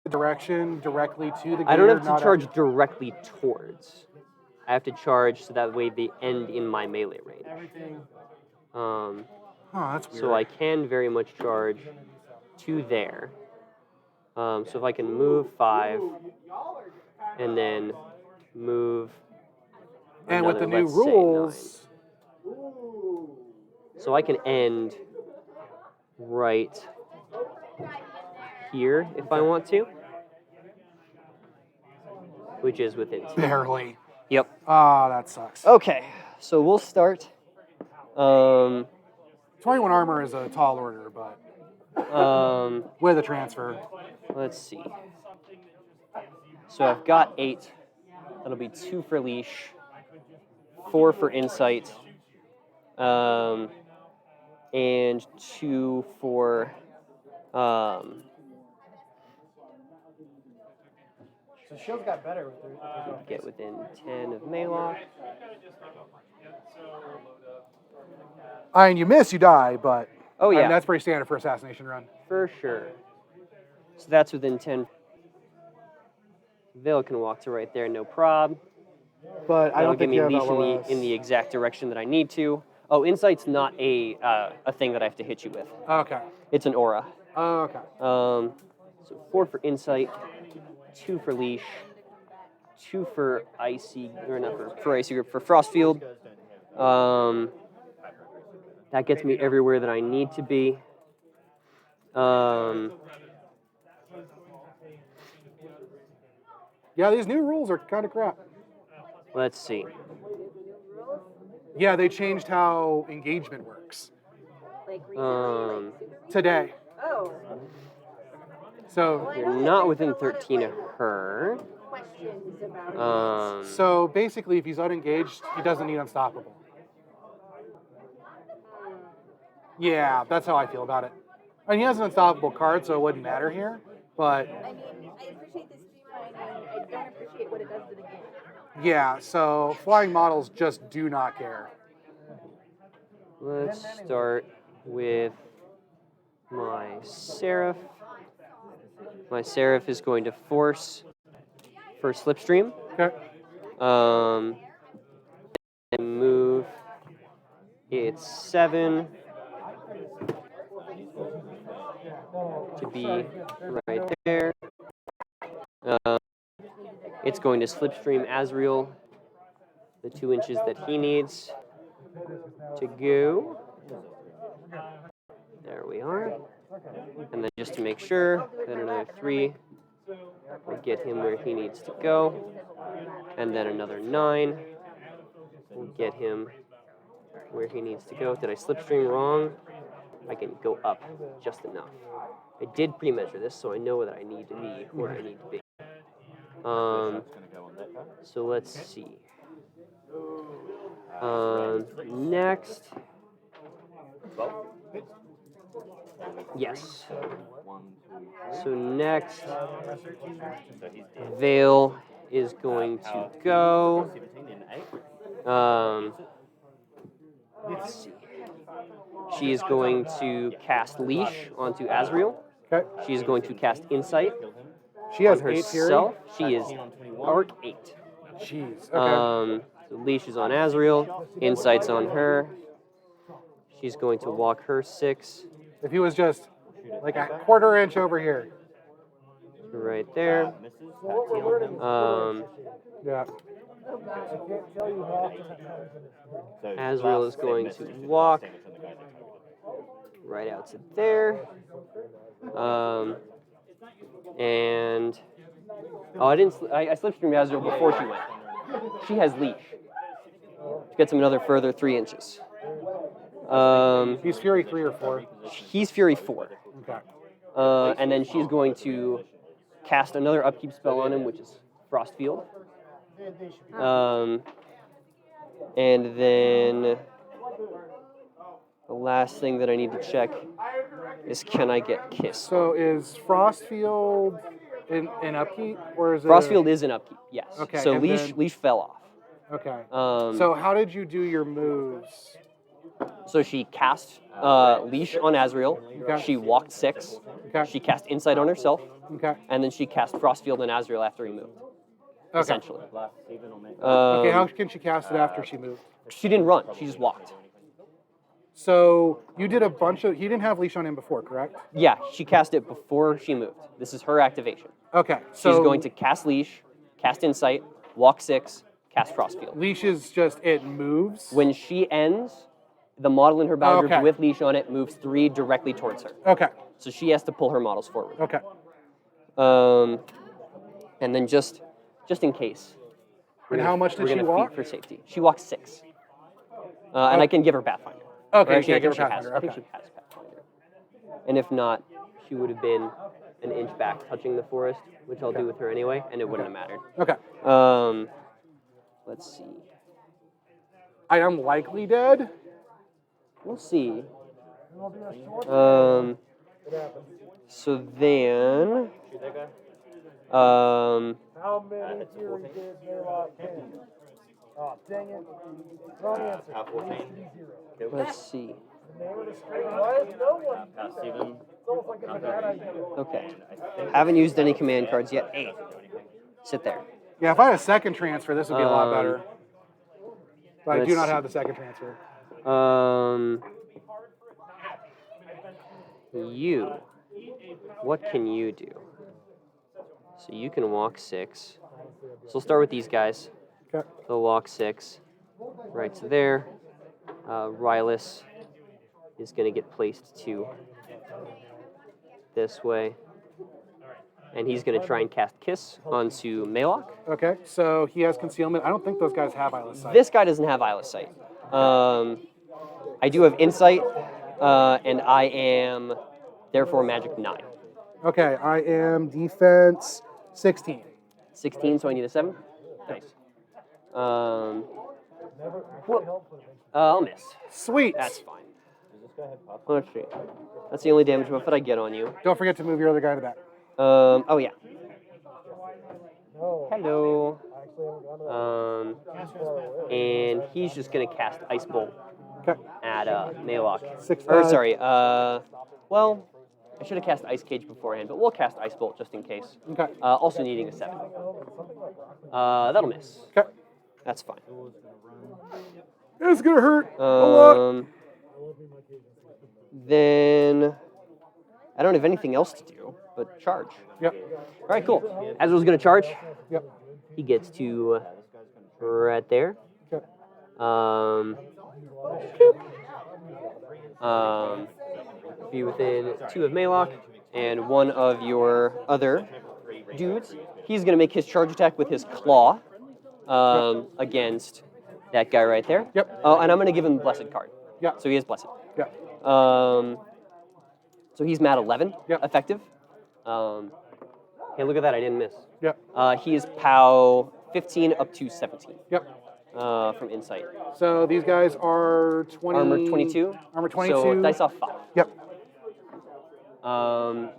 Direction directly to the gator. I don't have not to charge directly towards. I have to charge so that way they end in my melee range. Oh, that's weird. So I can very much charge to there. So if I can move 5 and then move and with the another, new let's say, 9. rules, So I can end right here if I want to, which is within 2. barely. Yep. Ah, that sucks. Okay, so we'll start. 21 armor is a tall order, but with a transfer. Let's see. So I've got 8. That'll be 2 for leash, 4 for insight, and 2 for So shields got better with their get within 10 of Maelok. I mean, you miss, you die, but Oh I mean, yeah, that's pretty standard for assassination run. for sure. So that's within 10. Vayl can walk to right there, no prob. but I That'll don't give think me you have leash LOS. in the exact direction that I need to. Oh, insight's not a thing that I have to hit you with. Okay. It's an aura. Okay. So 4 for insight, 2 for leash, 2 for icy, or not for icy grip, for frost field. That gets me everywhere that I need to be. Yeah, these new rules are kind of crap. Let's see. Yeah, they changed how engagement works today. Oh. So, You're not within 13 of her. Questions about so basically, if he's unengaged, he doesn't need unstoppable. Yeah, that's how I feel about it. I mean, he has an unstoppable card, so it wouldn't matter here. But I mean, I appreciate the streamlining. I don't appreciate what it does to the game. yeah, so flying models just do not care. Let's start with my Seraph. My Seraph is going to force for Slipstream. Okay. And move its 7 to be right there. It's going to Slipstream Azrael the 2 inches that he needs to go. There we are. And then just to make sure, then another 3 will get him where he needs to go. And then another 9 will get him where he needs to go. Did I slipstream wrong? I can go up just enough. I did pre-measure this, so I know that I need to be where I need to be. So let's see. Next. Yes. So next, Vayl is going to go. Let's see. She is going to cast Leash onto Azrael. Okay. She is going to cast Insight She has on 8 fury. herself. She is Arc 8. Jeez. Okay. So Leash is on Azrael. Insight's on her. She's going to walk her 6 If he was just like a quarter inch over here. right there. Yeah. Azrael is going to walk right out to there. And I slipstreamed Azrael before she went. She has Leash. She gets him another further 3 inches. He's Fury 3 or 4. He's Fury 4. Okay. And then she's going to cast another upkeep spell on him, which is Frost Field. And then the last thing that I need to check is, can I get Kissed? So is Frostfield in upkeep, or is it? Frostfield is in upkeep, yes. Okay, So and then- Leash fell off. Okay. So how did you do your moves? So she cast Leash on Azrael. Okay. She walked 6. Okay. She cast Insight on herself. Okay. And then she cast Frostfield on Azrael after he moved, Okay. essentially. Okay. How can she cast it after she moved? She didn't run. She just walked. So you did a bunch of. He didn't have leash on him before, correct? Yeah, she cast it before she moved. This is her activation. Okay. She's So going to cast Leash, cast Insight, walk 6, cast Frostfield. leash is just it moves. When she ends, the model in her battle Okay. group with Leash on it moves 3 directly towards her. Okay. So she has to pull her models forward. Okay. And then just in case. And how much did we're she gonna walk? feed for safety. She walks 6. And I can give her Pathfinder. Okay, Or you actually, can't give her I think Pathfinder, she has Pathfinder. And if not, she would have been an inch back touching the forest, which I'll do with her anyway, and it wouldn't have mattered. Okay. Let's see. I am likely dead. We'll see. So then, How many Fury did Maelok have? Oh, dang it. Wrong answer. let's see. The name of the stream was no one. It's almost like it's a bad idea. Okay. Haven't used any command cards yet. 8. Sit there. Yeah, if I had a second transfer, this would be a lot Um, better. But I do let's not see. have the second transfer. You. What can you do? So you can walk 6. So we'll start with these guys. Okay. They'll walk 6. Right to there. Rylus is going to get placed 2 this way. And he's going to try and cast Kiss onto Maelok. Okay, so he has concealment. I don't think those guys have eyeless sight. This guy doesn't have Eyeless Sight. I do have Insight, and I am therefore Magic 9. Okay, I am defense 16. 16, so I need a 7. Nice. I'll miss. Sweet. That's fine. Let's see. That's the only damage buff that I get on you. Don't forget to move your other guy to the back. Oh yeah. No, Hello. I actually haven't gone to that. Far away. And he's just gonna cast Ice Bolt Okay. at Maelok. Six- Or sorry. Well, I should have cast Ice Cage beforehand, but we'll cast Ice Bolt just in case. Okay. Also needing a 7. That'll miss. Okay. That's fine. It's gonna hurt a lot. Then I don't have anything else to do but charge. Yep. All right, cool. Azrael's gonna charge. Yep. He gets to right there. Okay. Be within 2 of Maelok and 1 of your other dudes. He's gonna make his charge attack with his claw against that guy right there. Yep. Oh, and I'm gonna give him Blessed card. Yeah. So he is Blessed. Yeah. So he's Mat 11 Yep. effective. Hey, look at that! I didn't miss. Yep. He is POW 15 up to 17 Yep. from Insight. So these guys are 20. Armor 22. Armor 22. So dice off 5. Yep.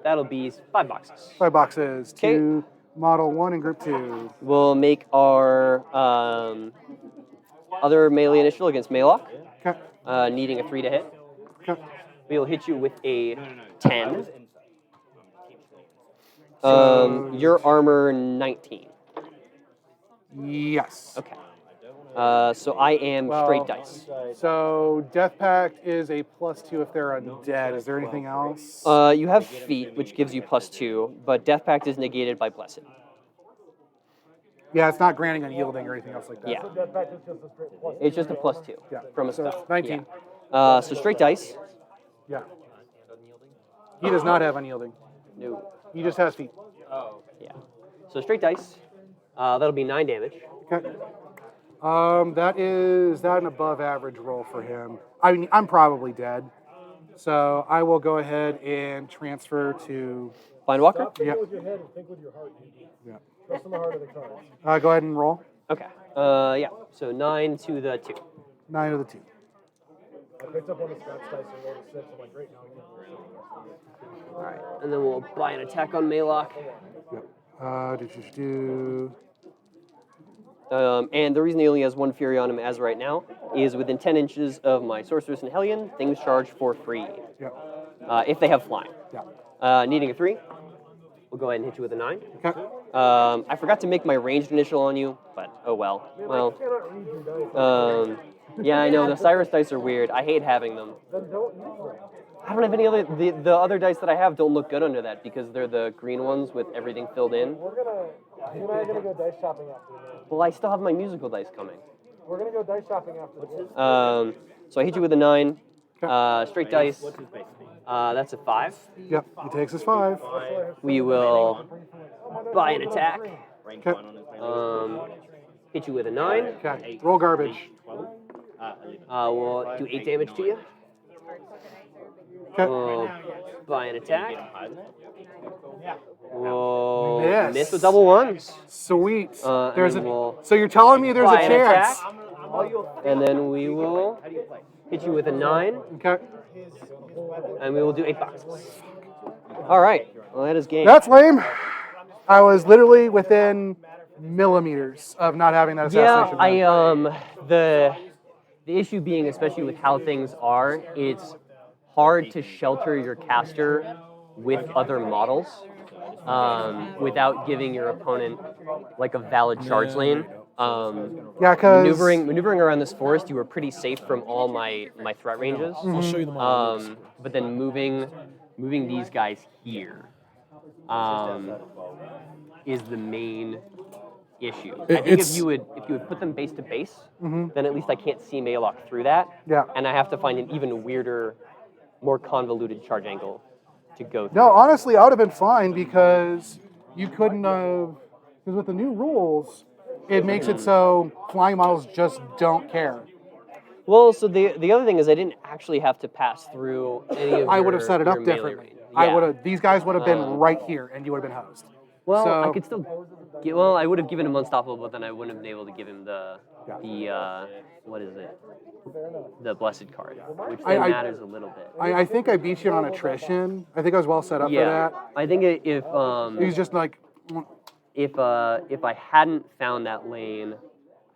That'll be 5 boxes. 5 boxes. 'Kay. 2 model 1 and group 2. We'll make our other melee initial against Maelok, Okay. needing a 3 to hit. Okay. We'll hit you with a 10. Your armor 19. Yes. Okay. So I am straight dice. So Death Pact is a +2 if they're undead. Is there anything else? You have feet, which gives you +2, but Death Pact is negated by Blessed. Yeah, it's not granting unyielding or anything else like that. Yeah. That fact is just a straight plus. It's just a +2 Yeah. from a So spell. it's 19. Yeah. So straight dice. Yeah. He does not have unyielding. No. He just has feet. Yeah. So straight dice. That'll be 9 damage. Okay. That is an above average roll for him. I mean, I'm probably dead. So I will go ahead and transfer to. Blindwalker? Think Yep. with your head and think with your heart. Yeah. Trust in the heart of the cards. Go ahead and roll. Okay. Yeah. So 9 to the 2. 9 of the 2. I picked up on the scratch dice and rolled a 6. I'm like, great, now we can. All right. And then we'll buy an attack on Maelok. Yep. Do. And the reason he only has 1 Fury on him as right now is within 10 inches of my Sorceress and Hellion, things charge for free. Yep. If they have flying. Yeah. Needing a 3, we'll go ahead and hit you with a 9. Okay. I forgot to make my ranged initial on you, but oh well. Well, I cannot read your dice. yeah, I know the Cyrus dice are weird. I hate having them. Then don't use them. I don't have any other. The other dice that I have don't look good under that because they're the green ones with everything filled in. You and I are gonna go dice shopping after this. Well, I still have my musical dice coming. We're gonna go dice shopping after this. So I hit you with a 9. Okay. Straight dice. That's a 5. Yep. He takes his 5. We will buy an attack. Range Okay. 1 on his Hit you with a 9. Okay. Roll garbage. 12. We'll do 8 damage to you. Okay. We'll buy an attack. Higher than that? We'll Miss. miss with double 1s. Sweet. And There's then we'll So you're telling me there's a buy an chance? attack. And then we will hit you with a 9. Okay. And we will do 8 boxes. All right. Well, that is game. That's lame. I was literally within millimeters of not having that Yeah, assassination. the issue being, especially with how things are, it's hard to shelter your caster with other models. without giving your opponent like a valid charge lane. Yeah, because Maneuvering around this forest, you were pretty safe from all my threat ranges. I'll show you them all. But then moving these guys here is the main issue. I think if you would put them base to base, then at least I can't see Maelok through that. Yeah. And I have to find an even weirder, more convoluted charge angle to go through. No, honestly, I would have been fine because you couldn't have. Because with the new rules, it makes it so flying models just don't care. Well, so the other thing is I didn't actually have to pass through any of I would have set it your up melee differently. range. I Yeah. would have. These guys would have been right here, and you would have been hosed. Well, So- I could still. Well, I would have given him unstoppable, but then I wouldn't have been able to give him the what is it? The blessed card, which then matters a little bit. I think I beat you on attrition. I think I was well set up for Yeah, that. I think if He's just like, if I hadn't found that lane,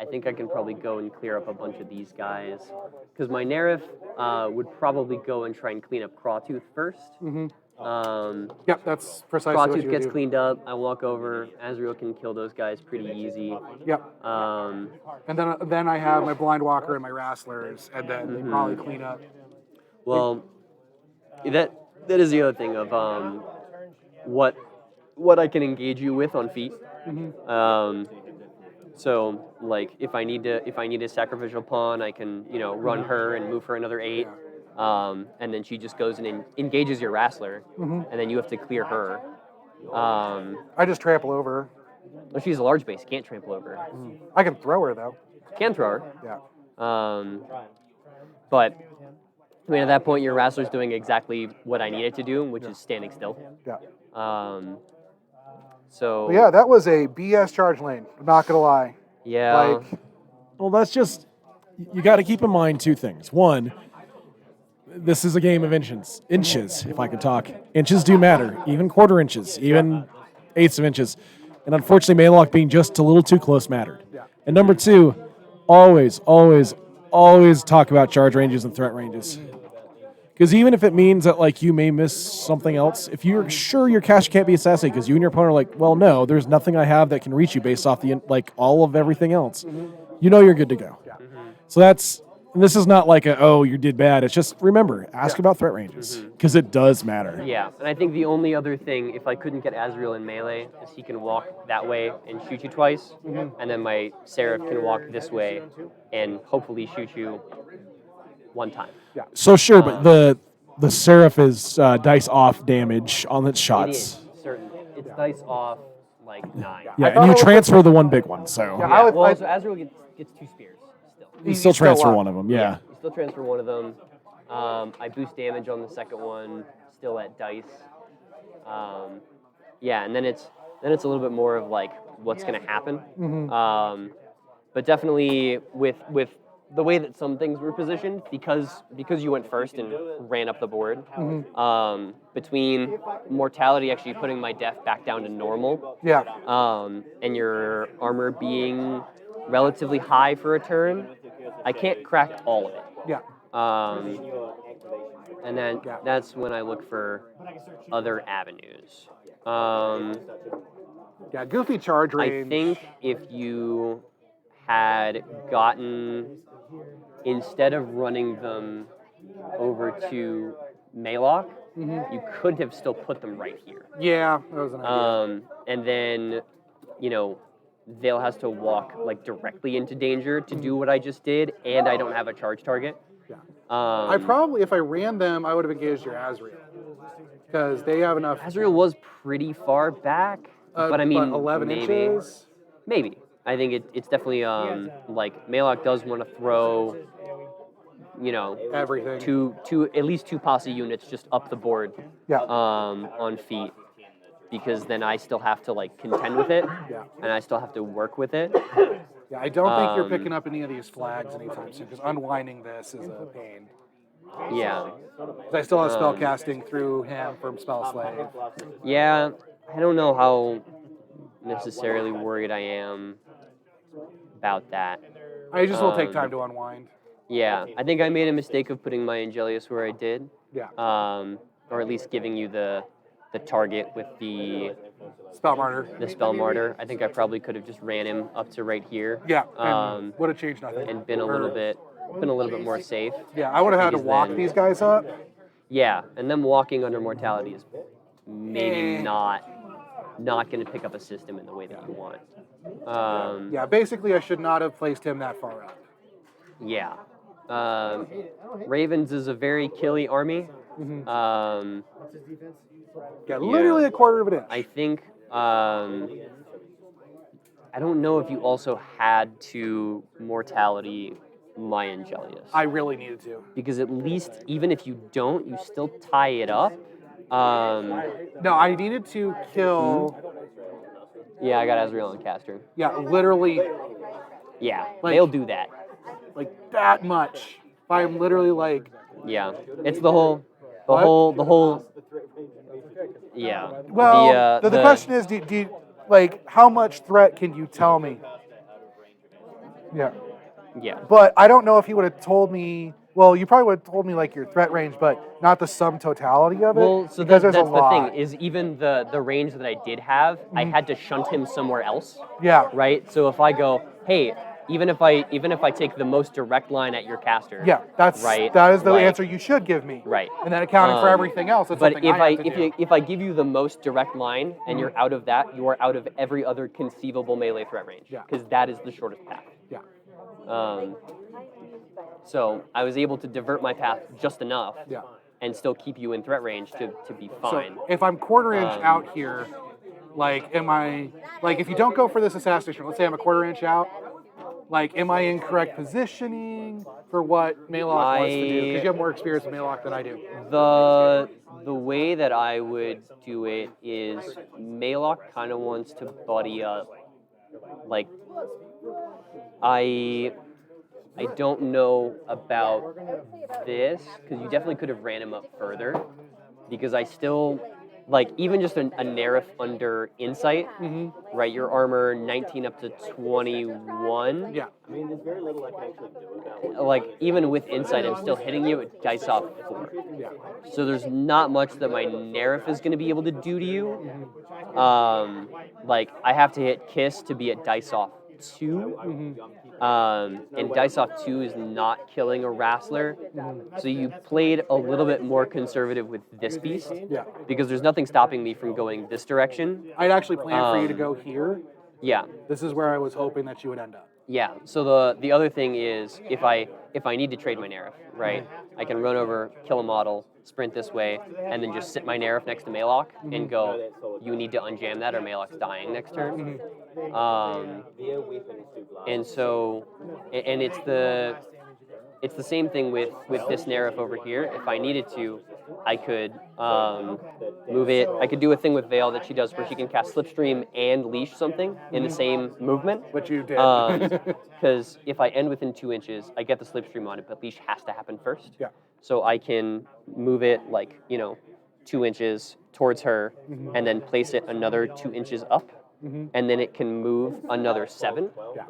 I think I can probably go and clear up a bunch of these guys. Because my Nerif would probably go and try and clean up Crawtooth first. yep, that's precisely what Crawtooth you gets do. cleaned up, I walk over, Azrael can kill those guys pretty easy. Yep. Um, And then I have my Blindwalker and my Rasslers, and then they probably clean up. well, that is the other thing of what I can engage you with on feet. So like if I need a sacrificial pawn, I can run her and move her another 8, and then she just goes and engages your Rassler, and then you have to clear her. I just trample over. Well, she's a large base, can't trample over. I can throw her though. Can throw her. Yeah. But I mean, at that point, your Rassler's doing exactly what I need it to do, which is standing still. Yeah. So Yeah, that was a BS charge lane. I'm not gonna lie. yeah. Like, Well, that's just, you got to keep in mind two things. One, this is a game of inches. Inches, if I could talk. Inches do matter, even quarter inches, even eighths of inches. And unfortunately, Maelok being just a little too close mattered. And number two, always, always, always talk about charge ranges and threat ranges. Because even if it means that like you may miss something else, if you're sure your cache can't be assassinated because you and your opponent are like, well, no, there's nothing I have that can reach you based off the like all of everything else, you know you're good to go. So this is not like you did bad. It's just remember, ask about threat ranges because it does matter. Yeah, and I think the only other thing, if I couldn't get Azrael in melee, is he can walk that way and shoot you twice, and then my Seraph can walk this way and hopefully shoot you one time. So sure, but the Seraph is dice off damage on its It shots. is, certain. It's dice off, like 9. Yeah, thought and it you was transfer the one big one, so Yeah, Well, so Azrael gets 2 spears still. you still still transfer up. one of them. Yeah. You still transfer one of them. I boost damage on the second one, still at dice. Yeah, and then it's a little bit more of like what's going to happen. But definitely with the way that some things were positioned, because you went first and ran up the board, between mortality actually putting my def back down to normal, yeah. and your armor being relatively high for a turn, I can't crack all of it. Yeah. And then that's when I look for other avenues. Yeah, goofy charge I range. think if you had gotten, instead of running them over to Maelok, you could have still put them right here. Yeah, that was an idea. And then, Vayl has to walk like directly into danger to do what I just did, and I don't have a charge target. Yeah. I Probably, if I ran them, I would have engaged your Azrael. Because they have enough. Azrael was pretty far back, but I mean, 11 maybe. inches? Maybe. I think it's definitely like Maelok does want to throw, Everything. two at least 2 posse units just up the board. Yeah. On feet, because then I still have to like contend with it, Yeah. and I still have to work with it. Yeah, I don't think you're picking up any of these flags anytime soon, because unwinding this is a pain. Yeah. 'Cause I still have spell casting through him from Spell Slave. Yeah. I don't know how necessarily worried I am about that. I just will take time to unwind. Yeah, I think I made a mistake of putting my Angelius where I did. Yeah. Or at least giving you the target with the Spell Martyr. the Spell Martyr. I think I probably could have just ran him up to right here. Yeah, Um, would have changed nothing. and been a little bit more safe. Yeah, I would have had to because walk then- these guys up. Yeah, and them walking under mortality is maybe Eh. not going to pick up a system in the way that you want. Yeah, basically I should not have placed him that far up. Yeah. Ravens is a very killy army. Yeah, literally a quarter of an inch. I think I don't know if you also had to mortality my Angelius. I really needed to. Because at least even if you don't, you still tie it up. No, I needed to kill. Yeah, I got Azrael and Caster. Yeah, literally Yeah, Like- they'll do that. like that much. I'm literally like, Yeah, it's the whole. Yeah. well, the question is, do you, like, how much threat can you tell me? Yeah. Yeah. But I don't know if you would have told me. Well, you probably would have told me like your threat range, but not the sum totality of it. Well, so because that's there's a the lot. thing is even the range that I did have, I had to shunt him somewhere else, Yeah. right? So if I go, hey, even if I take the most direct line at your caster, Yeah. That is the like- answer you should give me. right? And then accounting for everything else, it's But something if I have to do. if I give you the most direct line and you're out of that, you are out of every other conceivable melee threat range. Yeah. Because that is the shortest path. Yeah. So I was able to divert my path just enough Yeah. and still keep you in threat range to be fine. So if I'm quarter inch out here, like, am I, like, if you don't go for this assassination, let's say I'm a quarter inch out, like, am I in correct positioning for what Maelok wants to do? Because you have more experience with Maelok than I do. The way that I would do it is Maelok kind of wants to buddy up. Like, I don't know about this because you definitely could have ran him up further because I still like even just a Nerif under insight, right? Your armor 19 up to 21. Yeah. I mean, there's very little I can actually do about it. Like even with insight, I'm still hitting you at dice off 4. Yeah. So there's not much that my Nerif is going to be able to do to you. Like I have to hit Kiss to be at dice off 2. And dice off 2 is not killing a Wrestler. So you played a little bit more conservative with this beast. Yeah. Because there's nothing stopping me from going this direction. I'd actually planned for you to go here. Yeah. This is where I was hoping that you would end up. Yeah. So the other thing is if I need to trade my Nerif, right? I can run over, kill a model, sprint this way, and then just sit my Nerif next to Maelok and go, you need to unjam that or Maelok's dying next turn. And so, and it's the same thing with this Nerif over here. If I needed to, I could move it. I could do a thing with Vayl that she does where she can cast Slipstream and Leash something in the same movement. Which you did. Because if I end within 2 inches, I get the Slipstream on it, but Leash has to happen first. Yeah. So I can move it 2 inches towards her and then place it another 2 inches up. And then it can move another 7. Yeah.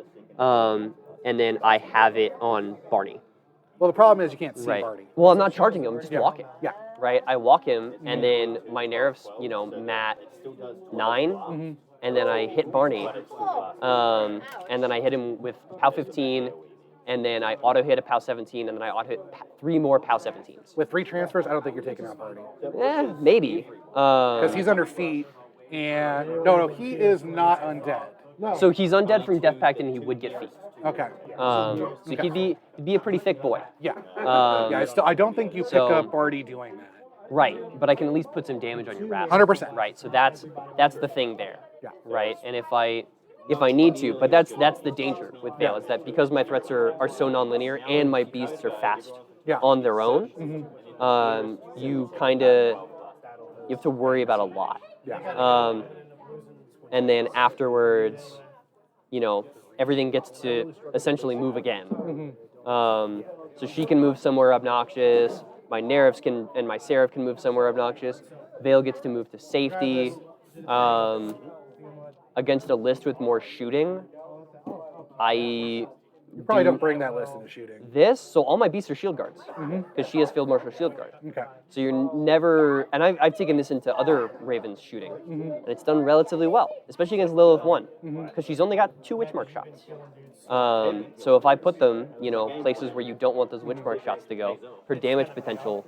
And then I have it on Barney. Well, the problem is you can't see Right. Barney. Well, I'm not charging him, I'm just walking. Yeah. Right? I walk him, and then my Nerf's, mat 9, and then I hit Barney. And then I hit him with POW 15, and then I auto hit a POW 17, and then I auto hit 3 more POW 17s. With 3 transfers, I don't think you're taking out Barney. Maybe. Because he's under feet, and no, he is not undead. So he's undead from Death Pact, and he would get feet. Okay. So he'd be a pretty thick boy. Yeah. Yeah. I don't think you pick so- up Barty doing that. Right, but I can at least put some damage on your wrap. 100%. Right, so that's the thing there. Yeah. Right, and if I need to, but that's the danger with Vayl is that because my threats are so nonlinear and my beasts are fast Yeah. on their own, you have to worry about a lot. Yeah. And then afterwards, everything gets to essentially move again. So she can move somewhere obnoxious. My Nerifs and my Seraph can move somewhere obnoxious. Vayl gets to move to safety. Against a list with more shooting, I You probably don't bring that list into shooting. This, so all my beasts are shield guards Mm-hmm. because she has Field Marshal shield guard. Okay. So you're never, and I've taken this into other Ravens shooting, and it's done relatively well, especially against Lilith 1, because she's only got 2 Witchmark shots. So if I put them, places where you don't want those Witchmark shots to go, her damage potential.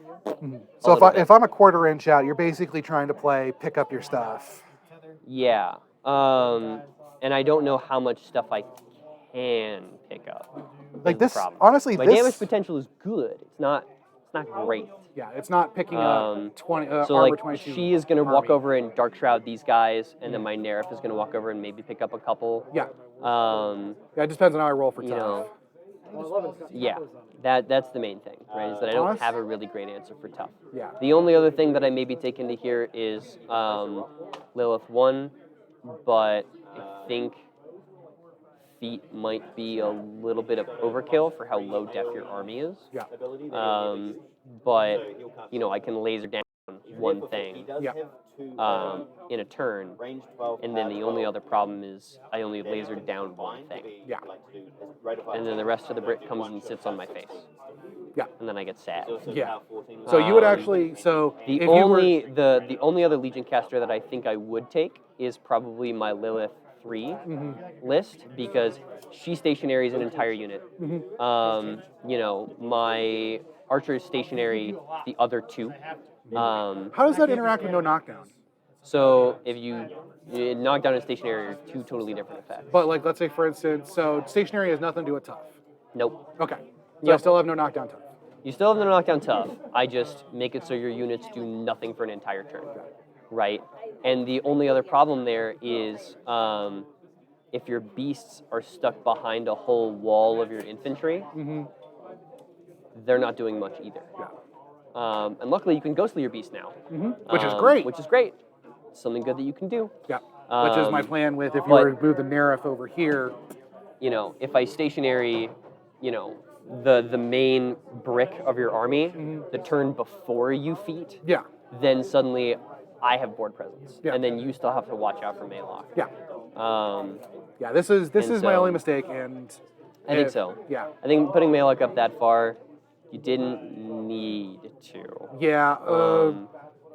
So if I'm a quarter inch out, you're basically trying to play pick up your stuff. Yeah. And I don't know how much stuff I can pick up. Like is the this, problem. honestly, My this damage potential is good. It's not great. Yeah, it's not picking up 20 So armor like 22. she is gonna walk army. over and dark shroud these guys, and then my Nerf is gonna walk over and maybe pick up a couple. Yeah. Um, Yeah, it depends on how I roll for you tough. know, yeah, that's the main thing, right? Is that I don't Honest? have a really great answer for tough. Yeah. The only other thing that I maybe take into here is Lilith 1, but I think feet might be a little bit of overkill for how low def your army is. Yeah. But I can laser down one thing Yeah. in a turn, and then the only other problem is I only lasered down one thing, Yeah. and then the rest of the brick comes and sits on my face. Yeah. And then I get sad. Yeah. So you would actually The if only the only other Legion caster that I think I would take is probably my Lilith 3 list, because she stationary is an entire unit. My Archer is stationary the other 2. how does that interact with no knockdown? So if you knockdown and stationary are 2 totally different effects. But like, let's say for instance, so stationary has nothing to do with tough. Nope. Okay. So I Yep. still have no knockdown tough. You still have the knockdown tough. I just make it so your units do nothing for an entire turn, right? And the only other problem there is if your beasts are stuck behind a whole wall of your infantry, they're not doing much either. Yeah. And luckily, you can ghostly your beast now, Which is great. Which is great. Something good that you can do. Yeah. Which is my plan with if you but- were to move the Nerf over here. If I stationary, the main brick of your army, the turn before you feat, Yeah. then suddenly I have board presence, Yeah. and then you still have to watch out for Maelok. Yeah. Um, Yeah. This is And my so- only mistake, and I think so. Yeah. I think putting Maelok up that far, you didn't need to. Yeah.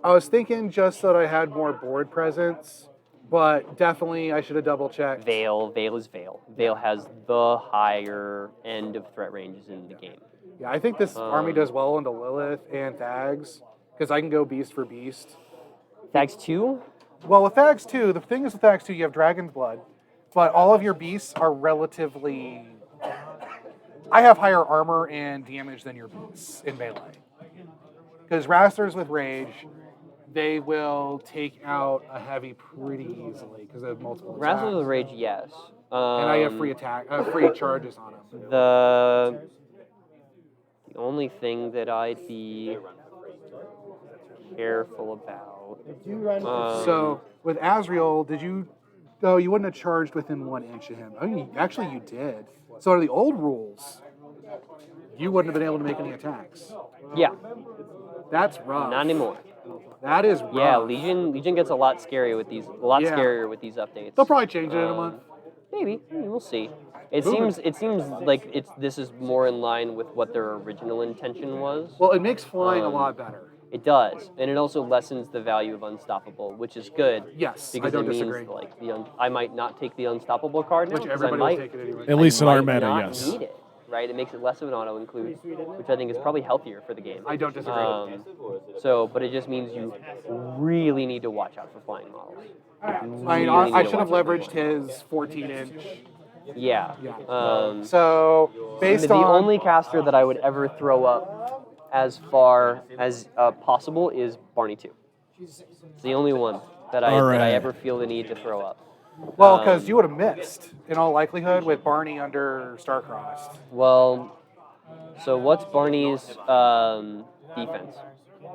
I was thinking just that I had more board presence, but definitely I should have double checked. Vayl is Vayl. Vayl has the higher end of threat ranges in the game. Yeah, I think this army does well into Lilith and Thags because I can go beast for beast. Thags 2? Well, with Thags 2, the thing is with Thags 2, you have Dragon's Blood, but all of your beasts are relatively. I have higher armor and damage than your beasts in melee. Because Rasters with Rage, they will take out a heavy pretty easily because they have multiple attacks. Wrath of the Rage, yes. And I have free charges on them. The only thing that I'd be careful about. So with Azrael, did you? Oh, you wouldn't have charged within 1 inch of him. Oh, actually, you did. So under the old rules, you wouldn't have been able to make any attacks. Yeah, That's rough. not anymore. That is rough. Yeah, Legion gets a lot scarier with these. A lot Yeah. scarier with these updates. They'll probably change it in a month. Maybe we'll see. It seems like this is more in line with what their original intention was. Well, it makes flying a lot better. It does, and it also lessens the value of Unstoppable, which is good. Yes, I because don't it means disagree. like I might not take the Unstoppable card now, Which 'cause I everybody will might, take it anyway. At least in our might meta, not yes. need it, right? It makes it less of an auto include, which I think is probably healthier for the game. I don't disagree. But it just means you really need to watch out for flying models. I mean, really I need to should have watch leveraged his 14-inch. Yeah. Yeah. So based The on only caster that I would ever throw up as far as possible is Barney 2. It's the only one that I Alright. ever feel the need to throw up. well, because you would have missed in all likelihood with Barney under Starcrossed. Well, so what's Barney's defense?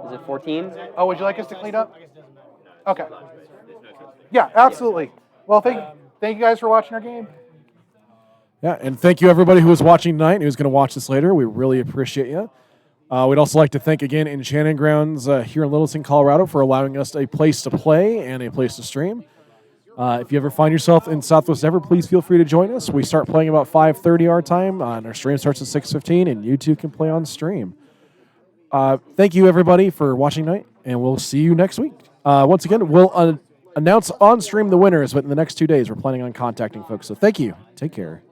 Is it 14? Oh, would you like us to clean up? Okay. Yeah, absolutely. Well, thank you guys for watching our game. Yeah, and thank you everybody who was watching tonight and who's going to watch this later. We really appreciate you. We'd also like to thank again Enchanting Grounds here in Littleton, Colorado for allowing us a place to play and a place to stream. If you ever find yourself in Southwest Denver, please feel free to join us. We start playing about 5:30 our time, and our stream starts at 6:15, and you too can play on stream. Thank you, everybody, for watching tonight, and we'll see you next week. Once again, we'll announce on stream the winners, but in the next 2 days, we're planning on contacting folks. So thank you. Take care.